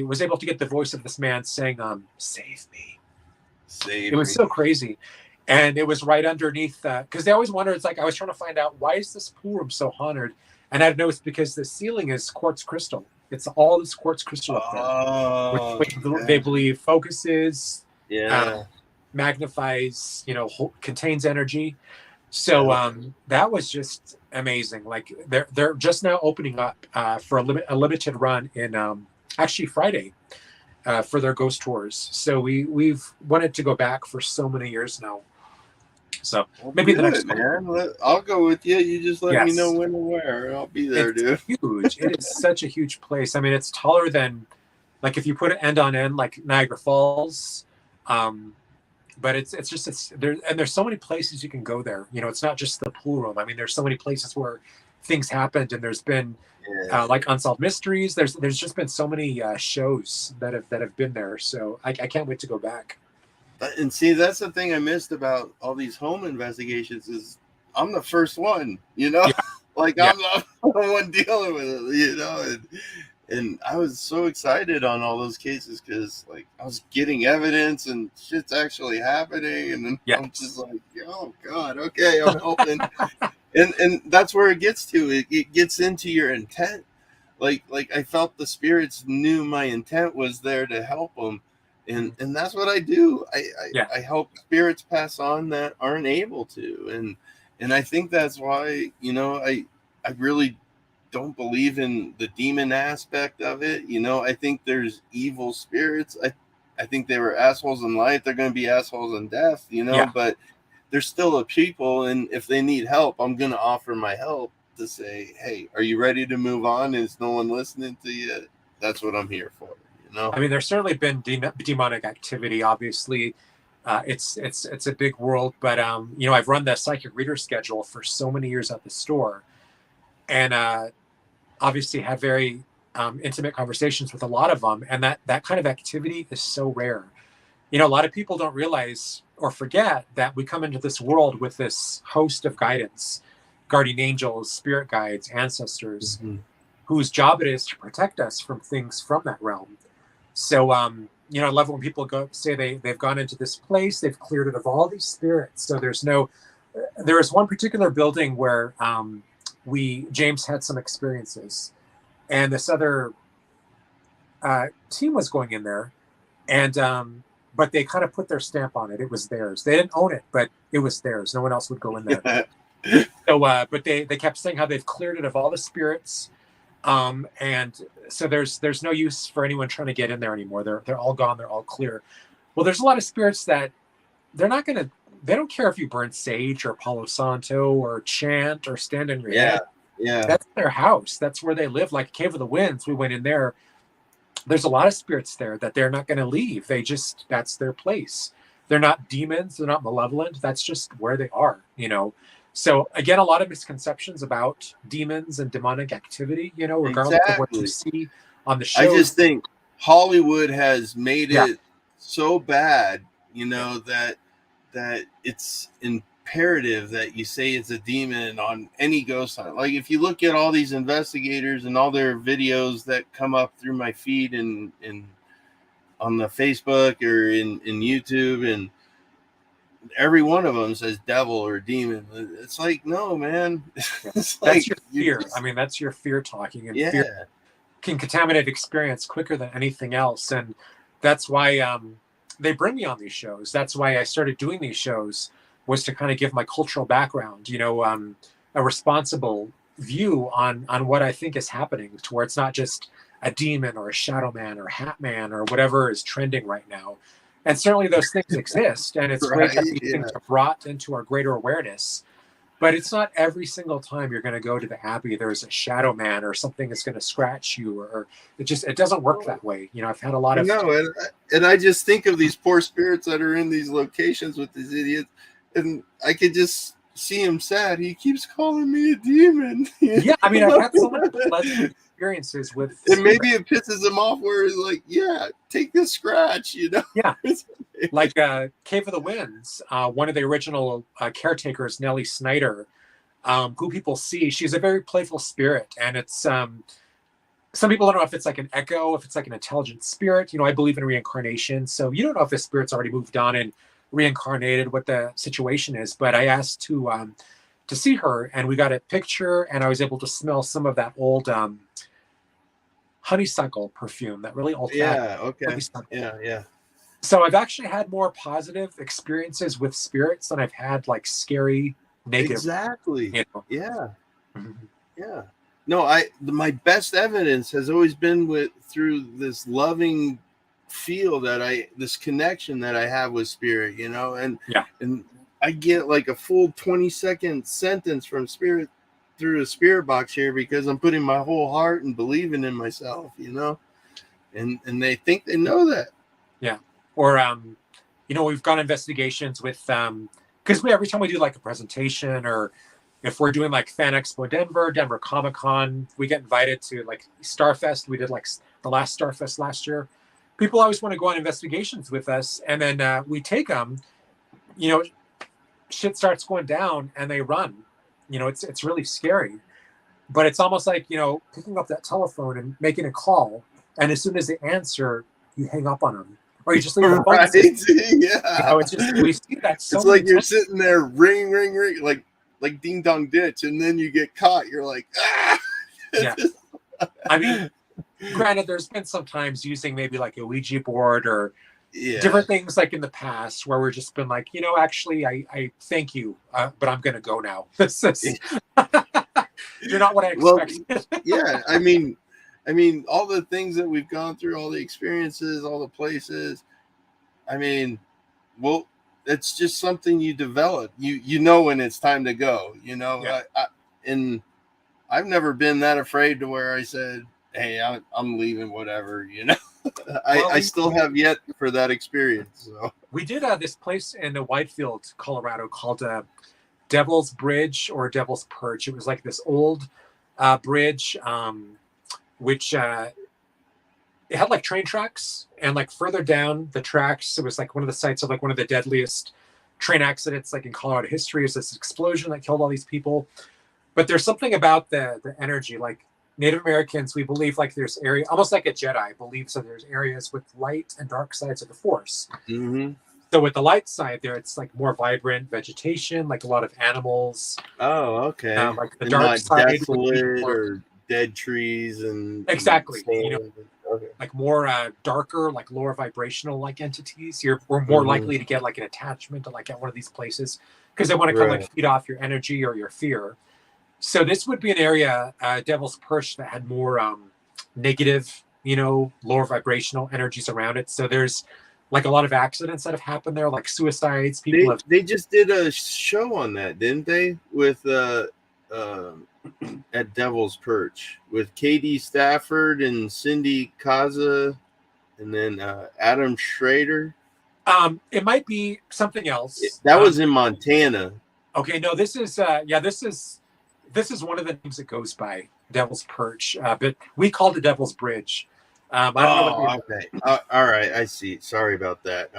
was able to get the voice of this man saying, "Save me." It was so crazy. And it was right underneath because they always wonder. It's like I was trying to find out, why is this pool room so haunted? And I know it's because the ceiling is quartz crystal. It's all this quartz crystal up there, which they believe focuses, magnifies, contains energy. So that was just amazing. Like they're just now opening up for a limited run in actually Friday for their ghost tours. So we've wanted to go back for so many years now. So maybe the next man. I'll go with you. You just let me know when and where. I'll be there, dude. Huge. It is such a huge place. I mean, it's taller than, like, if you put it end on end, like Niagara Falls. But there's so many places you can go there. It's not just the pool room. I mean, there's so many places where things happened, and there's been like Unsolved Mysteries. There's just been so many shows that have been there. So I can't wait to go back. And see, that's the thing I missed about all these home investigations is I'm the first one, like I'm someone dealing with it, and I was so excited on all those cases because like I was getting evidence and shit's actually happening, and then I'm just Yes. like, oh God, okay, I'm helping, and that's where it gets to. It gets into your intent. Like I felt the spirits knew my intent was there to help them, and that's what I do. Yeah. I help spirits pass on that aren't able to, and I think that's why I really don't believe in the demon aspect of it. I think there's evil spirits. I think they were assholes in life. They're going to be assholes in death. Yeah. But they're still a people, and if they need help, I'm going to offer my help to say, hey, are you ready to move on? Is no one listening to you? That's what I'm here for. I mean, there's certainly been demonic activity. Obviously, it's a big world, but I've run the psychic reader schedule for so many years at the store, and obviously had very intimate conversations with a lot of them, and that kind of activity is so rare. A lot of people don't realize or forget that we come into this world with this host of guidance, guardian angels, spirit guides, ancestors, whose job it is to protect us from things from that realm. So, I love when people say they've gone into this place, they've cleared it of all these spirits. So there is one particular building where James had some experiences, and this other team was going in there, and but they kind of put their stamp on it. It was theirs. They didn't own it, but it was theirs. No one else would go in there. So, but they kept saying how they've cleared it of all the spirits, and so there's no use for anyone trying to get in there anymore. They're all gone. They're all clear. Well, there's a lot of spirits that they don't care if you burn sage or Palo Santo or chant or stand in your head. Yeah. That's their house. That's where they live. Like Cave of the Winds, we went in there. There's a lot of spirits there that they're not going to leave. That's their place. They're not demons. They're not malevolent. That's just where they are, So again, a lot of misconceptions about demons and demonic activity, regardless of what you see on the show. I just think Hollywood has made it so bad, that it's imperative that you say it's a demon on any ghost hunt. Like if you look at all these investigators and all their videos that come up through my feed and on the Facebook or in YouTube, and every one of them says devil or demon. It's like, no, man. That's your fear. I mean, that's your fear talking, and fear can contaminate experience quicker than anything else. And that's why they bring me on these shows. That's why I started doing these shows, was to kind of give my cultural background, a responsible view on what I think is happening, to where it's not just a demon or a shadow man or hat man or whatever is trending right now. And certainly those things exist, and it's great that these things are brought into our greater awareness. But it's not every single time you're going to go to the Abbey there's a shadow man or something that's going to scratch you, or it doesn't work that way. I've had a lot of and I just think of these poor spirits that are in these locations with these idiots, and I could just see him sad. He keeps calling me a demon. Yeah, I mean, I've had so many pleasant experiences with, and maybe it pisses him off where he's like, yeah, take the scratch, Yeah. Like Cave of the Winds, one of the original caretakers, Nellie Snyder, who people see, she's a very playful spirit. And it's, some people don't know if it's like an echo, if it's like an intelligent spirit. I believe in reincarnation. So you don't know if the spirit's already moved on and reincarnated, what the situation is. But I asked to see her, and we got a picture, and I was able to smell some of that old honeysuckle perfume, that really old honeysuckle. Yeah. So I've actually had more positive experiences with spirits than I've had like scary, negative. Exactly. Yeah. Mm-hmm. Yeah. No, my best evidence has always been through this loving feel this connection that I have with spirit, and I get like a full 20-second sentence from spirit through a spirit box here because I'm putting my whole heart and believing in myself, and they think they know that. Yeah. Or, we've gone investigations with, because every time we do like a presentation, or if we're doing like Fan Expo Denver Comic Con, we get invited to like Starfest. We did like the last Starfest last year. People always want to go on investigations with us, and then we take them, shit starts going down and they run. It's really scary. but it's almost like, picking up that telephone and making a call, and as soon as they answer, you hang up on them, or you just leave the phone. Right? Yeah. It's just, we see that so It's many like you're times. sitting there, ring, ring, ring, like ding dong ditch, and then you get caught. You're like, ah. Yeah. I mean, granted, there's been some times using maybe like a Ouija board or different things like in the past where we're just been like, actually, I thank you, but I'm going to go now. You're not what I expected. Well, yeah. I mean, all the things that we've gone through, all the experiences, all the places. I mean, well, it's just something you develop. You know when it's time to go. Yeah. And I've never been that afraid to where I said, "Hey, I'm leaving." Whatever. I still have yet for that experience. So we did this place in Whitefield, Colorado, called Devil's Bridge or Devil's Perch. It was like this old bridge, which it had like train tracks, and like further down the tracks, it was like one of the sites of like one of the deadliest train accidents like in Colorado history. Is this explosion that killed all these people? But there's something about the energy, like Native Americans, we believe like there's area, almost like a Jedi believes that there's areas with light and dark sides of the Force. Mm-hmm. So with the light side there, it's like more vibrant vegetation, like a lot of animals. Oh, okay. Like the and dark not side desolate or dead trees and exactly, okay. like more darker, like lower vibrational like entities. We're more likely to get like an attachment to like at one of these places because they want to come like feed off your energy or your fear. So this would be an area, Devil's Perch, that had more negative, lower vibrational energies around it. So there's like a lot of accidents that have happened there, like suicides. They just did a show on that, didn't they? With at Devil's Perch with KD Stafford and Cindy Kaza, and then Adam Schrader. It might be something else. That was in Montana. Okay, no, this is this is one of the names that goes by Devil's Perch, but we called it Devil's Bridge. I don't know. Okay. All right, I see. Sorry about that.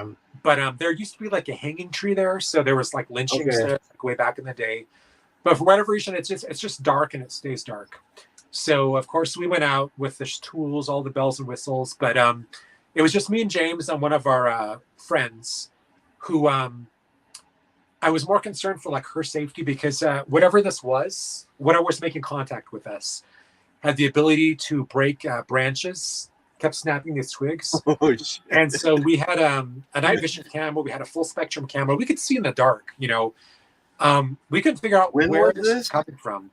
But there used to be like a hanging tree there, so there was like lynchings there like, way back in the day. But for whatever reason, it's just dark and it stays dark. So of course we went out with the tools, all the bells and whistles. But it was just me and James and one of our friends who I was more concerned for like her safety because whatever this was, whatever was making contact with us, had the ability to break branches, kept snapping these twigs. Oh, shit. And so we had a night vision camera. We had a full spectrum camera. We could see in the dark, we couldn't figure out where this was coming from.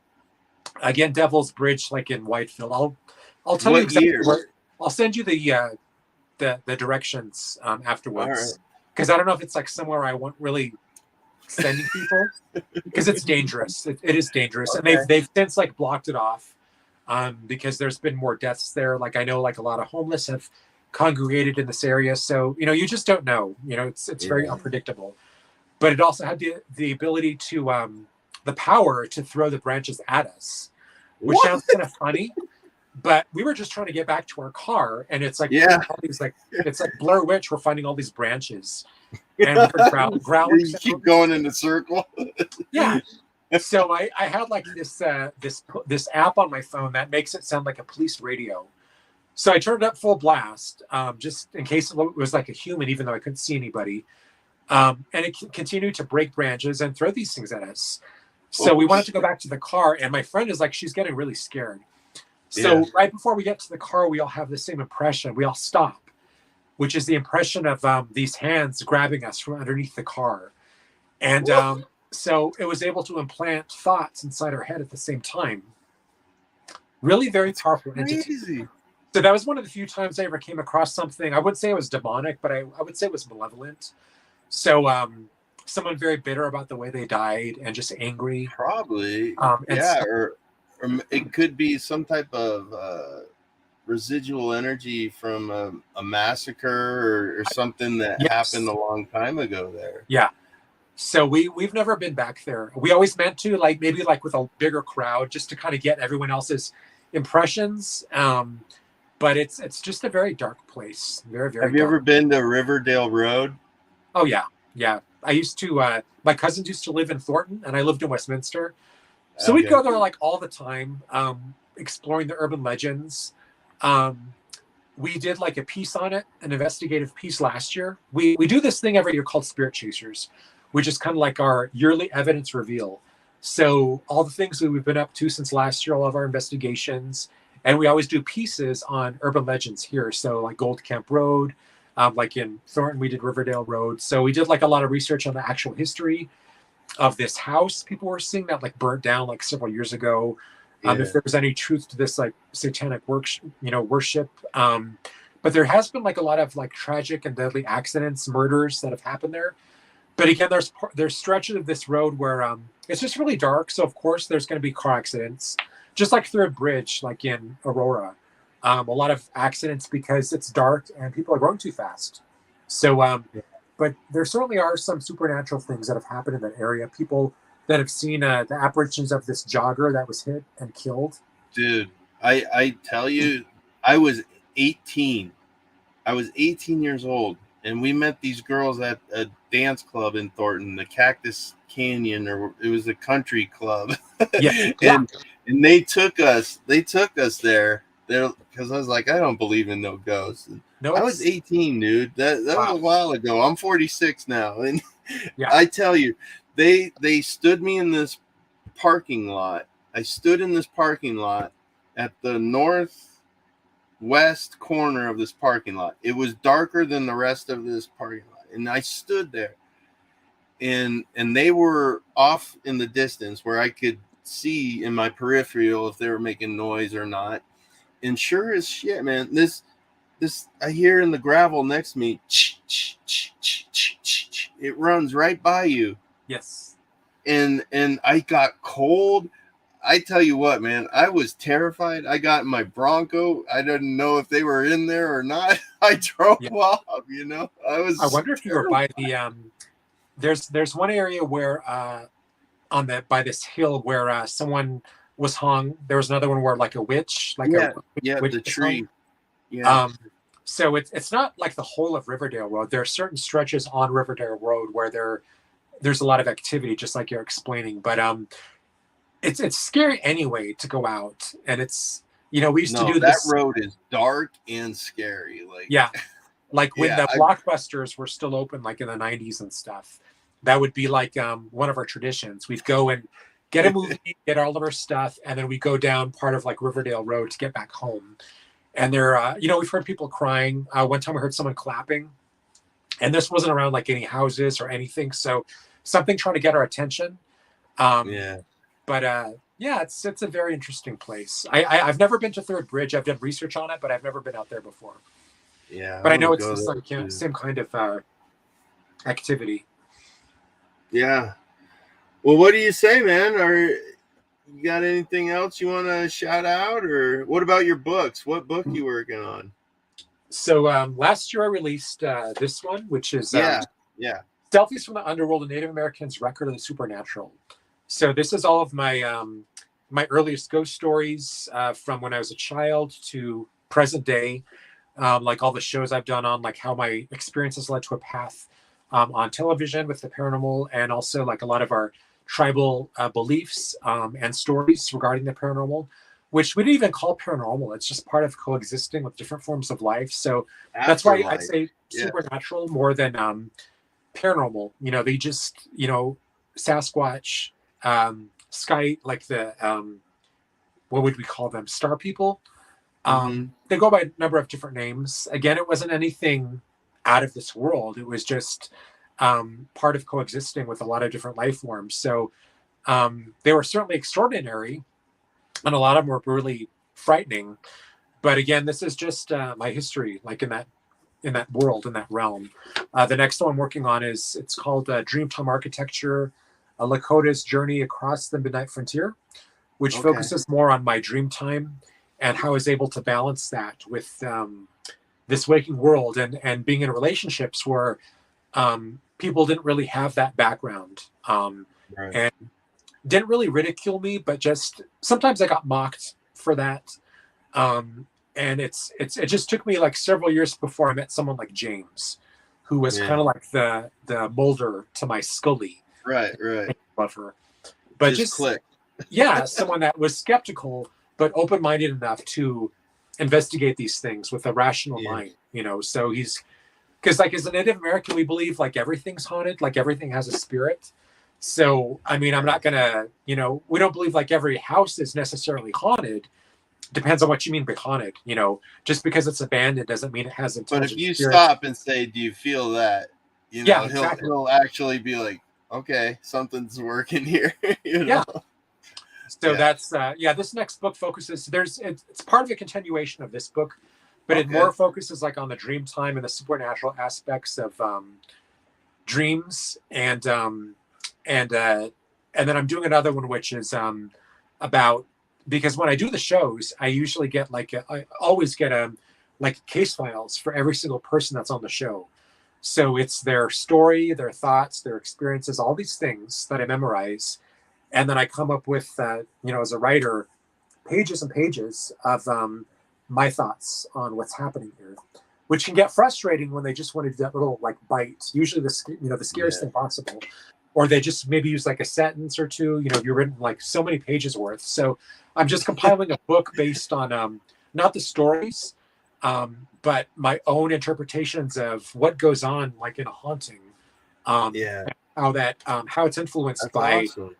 Again, Devil's Bridge, like in Whitefield. I'll tell you exactly where. I'll send you the directions afterwards because I don't know if it's like somewhere I want really sending people because it's dangerous. It is dangerous, and they've since like blocked it off because there's been more deaths there. Like I know, like a lot of homeless have congregated in this area, so you just don't know. It's very unpredictable. But it also had the ability to the power to throw the branches at us, which sounds kind of funny. But we were just trying to get back to our car, and it's like all these it's like Blair Witch. We're finding all these branches. And we're growling. You keep going in a circle. Yeah. So I had like this app on my phone that makes it sound like a police radio. So I turned it up full blast, just in case it was like a human, even though I couldn't see anybody. And it continued to break branches and throw these things at us. So we wanted to go back to the car, and my friend is like, she's getting really scared. So right before we get to the car, we all have the same impression. We all stop, which is the impression of these hands grabbing us from underneath the car. And so it was able to implant thoughts inside our head at the same time. Really very powerful entity. So that was one of the few times I ever came across something. I wouldn't say it was demonic, but I would say it was malevolent. So someone very bitter about the way they died and just angry. Probably. Or it could be some type of residual energy from a massacre or something that happened a long time ago there. Yeah. So we've never been back there. We always meant to, like maybe like with a bigger crowd, just to kind of get everyone else's impressions. But it's just a very dark place. Very, very. Have you ever been to Riverdale Road? Oh yeah. I used to. My cousins used to live in Thornton, and I lived in Westminster. So we'd go there like all the time, exploring the urban legends. We did like a piece on it, an investigative piece last year. We do this thing every year called Spirit Chasers, which is kind of like our yearly evidence reveal. So all the things that we've been up to since last year, all of our investigations, and we always do pieces on urban legends here. So like Gold Camp Road, like in Thornton, we did Riverdale Road. So we did like a lot of research on the actual history of this house. People were seeing that like burnt down like several years ago. If there was any truth to this like satanic worship. But there has been like a lot of like tragic and deadly accidents, murders that have happened there. But again, there's stretches of this road where it's just really dark. So of course there's going to be car accidents, just like through a bridge, like in Aurora. A lot of accidents because it's dark and people are going too fast. So, but there certainly are some supernatural things that have happened in that area. People that have seen the apparitions of this jogger that was hit and killed. Dude, I tell you, I was 18. I was 18 years old, and we met these girls at a dance club in Thornton, the Cactus Canyon, or it was a country club. Yeah. and they took us there because I was like, I don't believe in no ghosts. I was 18, dude. That was a while ago. I'm 46 now, and I tell you, they stood me in this parking lot. I stood in this parking lot at the northwest corner of this parking lot. It was darker than the rest of this parking lot, and I stood there, and they were off in the distance where I could see in my peripheral if they were making noise or not. And sure as shit, man, this I hear in the gravel next to me, it runs right by you. Yes. And I got cold. I tell you what, man, I was terrified. I got in my Bronco. I didn't know if they were in there or not. I drove off, I wonder if you were by the there's one area where by this hill where someone was hung. There was another one where like a witch, like the tree. Hung. Yeah. So it's not like the whole of Riverdale Road. There are certain stretches on Riverdale Road where there's a lot of activity, just like you're explaining. But it's scary anyway to go out, and it's we used to do that this. Road is dark and scary. Like when the Blockbusters were still open, like in the 90s and stuff. That would be like one of our traditions. We'd go and get a movie, get all of our stuff, and then we go down part of like Riverdale Road to get back home. And there, we've heard people crying. One time I heard someone clapping, and this wasn't around like any houses or anything. So something trying to get our attention. But it's a very interesting place. I've never been to Third Bridge. I've done research on it, but I've never been out there before. Yeah, but I know it's the same kind of activity. Yeah. Well, what do you say, man? You got anything else you want to shout out, or what about your books? What book you working on? So last year I released this one, which is Selfies from the Underworld: A Native American's Record of the Supernatural. So this is all of my my earliest ghost stories from when I was a child to present day, like all the shows I've done on like how my experiences led to a path on television with the paranormal, and also like a lot of our tribal beliefs and stories regarding the paranormal, which we didn't even call paranormal. It's just part of coexisting with different forms of life. So that's why I'd say supernatural more than paranormal. They just, Sasquatch, sky, like the, what would we call them? Star people. They go by a number of different names. Again, it wasn't anything out of this world. It was just part of coexisting with a lot of different life forms. So they were certainly extraordinary, and a lot of them were really frightening. But again, this is just my history, like in that world, in that realm. The next one I'm working on it's called Dreamtime Architecture, a Lakota's Journey Across the Midnight Frontier, which focuses more on my dream time and how I was able to balance that with this waking world and being in relationships where people didn't really have that background and didn't really ridicule me, but just sometimes I got mocked for that. And it just took me like several years before I met someone like James, who was kind of like the Mulder to my Scully. Right. Love her, but just click. someone that was skeptical but open-minded enough to investigate these things with a rational Yeah. mind. So he's because like as a Native American, we believe like everything's haunted, like everything has a spirit. So I mean, I'm not gonna, we don't believe like every house is necessarily haunted. Depends on what you mean by haunted. Just because it's abandoned doesn't mean it has But if intelligent you spirits. stop and say, "Do you feel that?" Yeah, exactly. he'll actually be like, "Okay, something's working here." Yeah. So Yeah. that's this next book focuses it's part of a continuation of this book, but it Okay. more focuses like on the dream time and the supernatural aspects of dreams, and then I'm doing another one which is about, because when I do the shows I usually get I always get like case files for every single person that's on the show. So it's their story, their thoughts, their experiences, all these things that I memorize, and then I come up with as a writer, pages and pages of my thoughts on what's happening here, which can get frustrating when they just want to do that little like bite, usually the scariest thing possible, or they just maybe use like a sentence or two. You've written like so many pages worth. So I'm just compiling a book based on not the stories, but my own interpretations of what goes on like in a haunting, how it's influenced That's by awesome.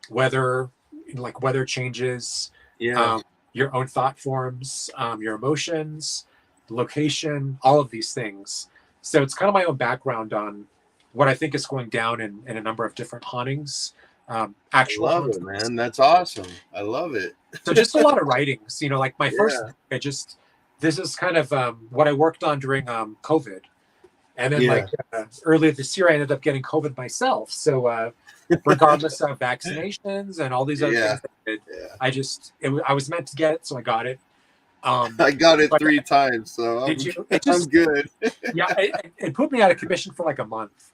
weather, like weather changes, your own thought forms, your emotions, location, all of these things. So it's kind of my own background on what I think is going down in a number of different hauntings, actual I love hauntings. it, man. That's awesome. I love it. So just a lot of writings, like my first, Yeah. this is kind of what I worked on during COVID. And then earlier this year, I ended up getting COVID myself. So regardless of vaccinations and all these other things I did, I was meant to get it, so I got it. I got it 3 times, so did you? I'm good. It put me out of commission for like a month.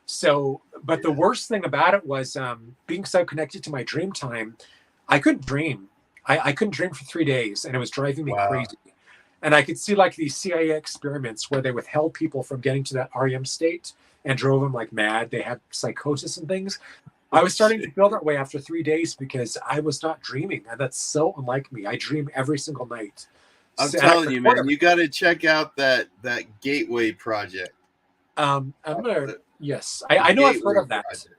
So, but the worst thing about it was being so connected to my dream time, I couldn't dream. I couldn't dream for 3 days, and it was driving me crazy. And I could see like these CIA experiments where they withheld people from getting to that REM state and drove them like mad. They had psychosis and things. I was starting to feel that way after 3 days because I was not dreaming. And that's so unlike me. I dream every single night. I'm telling you, man, you got to check out that Gateway project. Yes, I know I've heard of that. Project.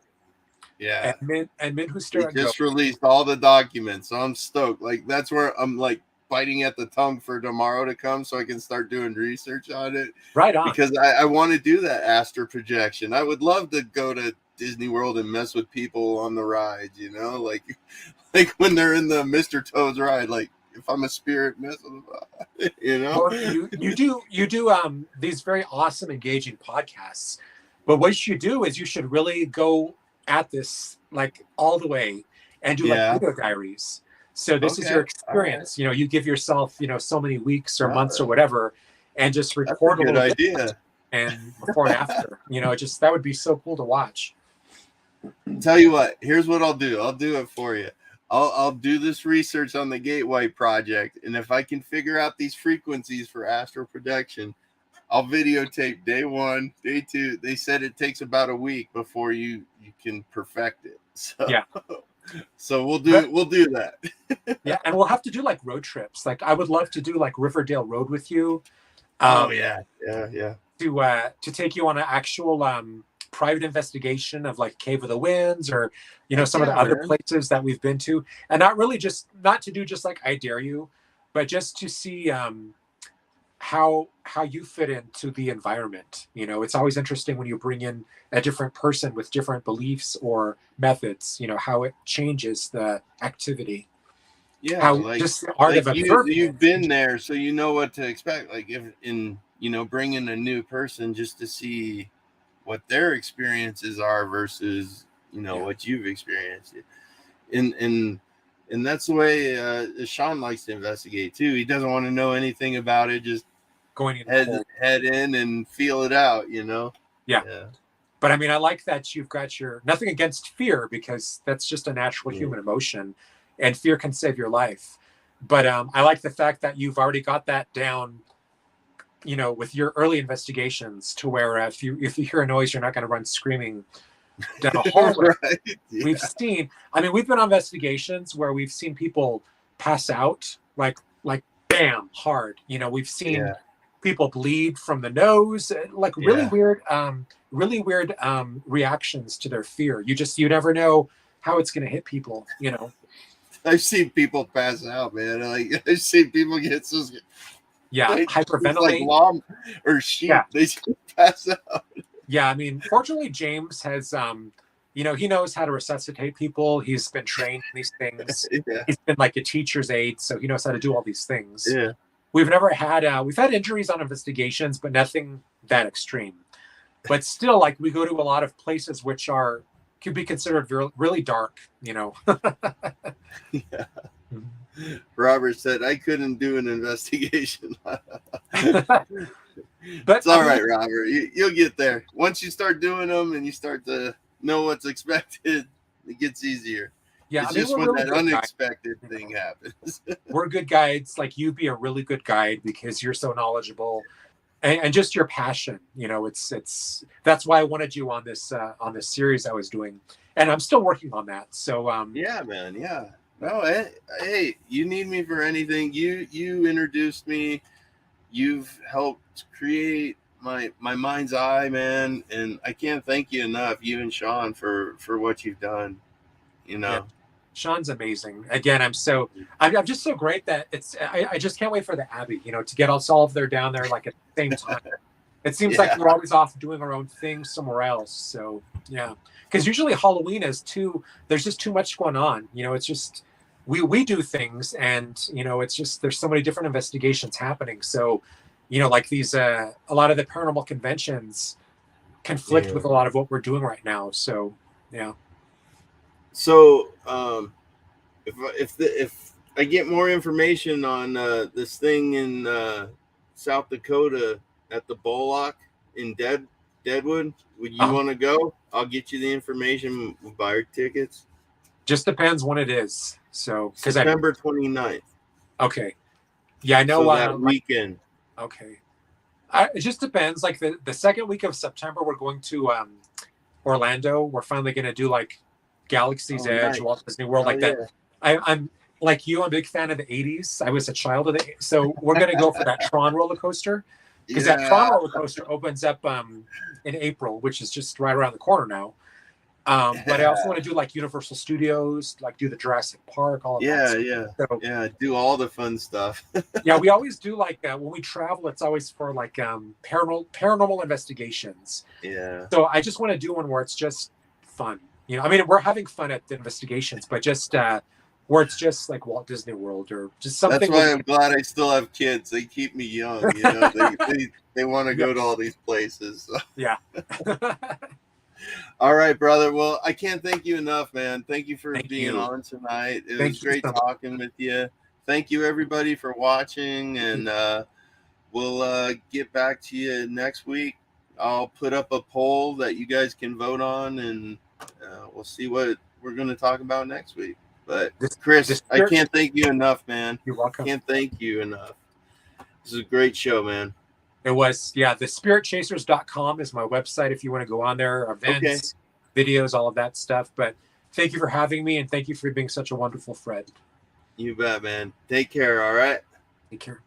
Yeah. And Min Huster just released all the documents, so I'm stoked. Like that's where I'm like biting at the tongue for tomorrow to come so I can start doing research on it. Right on. Because I want to do that astral projection. I would love to go to Disney World and mess with people on the rides, like when they're in the Mr. Toad's ride, like if I'm a spirit, mess with them, Well, you do these very awesome, engaging podcasts. But what you do is you should really go at this like all the way and do like video diaries. So this is your experience. Right. You give yourself, so many weeks or months or whatever, and just record a good idea. And before and after, that would be so cool to watch. Tell you what, here's what I'll do. I'll do it for you. I'll do this research on the Gateway project, and if I can figure out these frequencies for astral projection, I'll videotape day 1, day 2. They said it takes about a week before you can perfect it. So So we'll do that. Yeah, and we'll have to do like road trips. Like I would love to do like Riverdale Road with you. To take you on an actual private investigation of like Cave of the Winds or some of the other places that we've been to, and not to do just like I Dare You, but just to see how you fit into the environment. It's always interesting when you bring in a different person with different beliefs or methods, how it changes the activity. Yeah, how just the art of observing. You've been there, so you know what to expect. Like if bringing a new person just to see what their experiences are versus what you've experienced, and that's the way Sean likes to investigate too. He doesn't want to know anything about it, just going in head in and feel it out. Yeah. But I mean, I like that you've got nothing against fear, because that's just a natural human emotion, and fear can save your life. But I like the fact that you've already got that down, with your early investigations, to where if you hear a noise, you're not going to run screaming down a hallway. Right. Yeah. We've seen, I mean, we've been on investigations where we've seen people pass out like bam, hard. You know, we've seen Yeah. people bleed from the nose, like Yeah. really weird reactions to their fear. You never know how it's going to hit people, you know. I've seen people pass out, man. Like I've seen people get so Yeah, like hyperventilate. lamb or sheep. Yeah. They just pass out. Yeah, I mean, fortunately, James has, you know, he knows how to resuscitate people. He's been trained in these things. Yeah. He's been like a teacher's aide, so he knows how to do all these things. Yeah. We've never had, we've had injuries on investigations, but nothing that extreme. But still, like, we go to a lot of places which could be considered really dark, you know. Yeah. Robert said I couldn't do an investigation. But it's all right, Robert. You'll get there. Once you start doing them and you start to know what's expected, it gets easier. Yeah, it's I mean, just when really that unexpected thing happens. We're good guides. Like, you'd be a really good guide because you're so knowledgeable, and just your passion. You know, it's that's why I wanted you on this series I was doing, and I'm still working on that. So yeah, man. Yeah. No, hey, you need me for anything. You introduced me. You've helped create my mind's eye, man, and I can't thank you enough, you and Sean, for what you've done. You know, yeah. Sean's amazing. Again, I'm just so great that I just can't wait for the Abbey, you know, to get us all of there down there like at the same time. It seems like we're always off doing our own thing somewhere else. So yeah, because usually Halloween there's just too much going on. You know, it's just we do things, and you know, it's just there's so many different investigations happening. So, you know, like these a lot of the paranormal conventions conflict with a lot of what we're doing right now. So yeah. So if I get more information on this thing in South Dakota at the Bullock in Deadwood, would you want to go? I'll get you the information. We'll buy your tickets. Just depends when it is. So September 29th. Okay. Yeah, I know. So that weekend. Okay. It just depends. Like the second week of September, we're going to Orlando. We're finally going to do like Galaxy's Edge, Walt Disney World, like that. I'm like you. I'm a big fan of the 80s. I was a child of so we're going to go for that Tron roller coaster, because that Tron roller coaster opens up in April, which is just right around the corner now. But I also want to do like Universal Studios, like do the Jurassic Park, all of that. So, do all the fun stuff. Yeah, we always do like when we travel, it's always for like paranormal investigations. Yeah. So I just want to do one where it's just fun. You know, I mean, we're having fun at the investigations, but just where it's just like Walt Disney World or just something. That's why I'm glad I still have kids. They keep me young. You know, they want to go to all these places. So. Yeah. All right, brother. Well, I can't thank you enough, man. Thank you for being on tonight. It was great talking with you. Thank you, everybody, for watching, and we'll get back to you next week. I'll put up a poll that you guys can vote on, and we'll see what we're going to talk about next week. But Chris, I can't thank you enough, man. You're welcome. Can't thank you enough. This is a great show, man. It was, yeah. The spiritchasers.com is my website if you want to go on there. Events, videos, all of that stuff. But thank you for having me, and thank you for being such a wonderful friend. You bet, man. Take care, all right? Take care.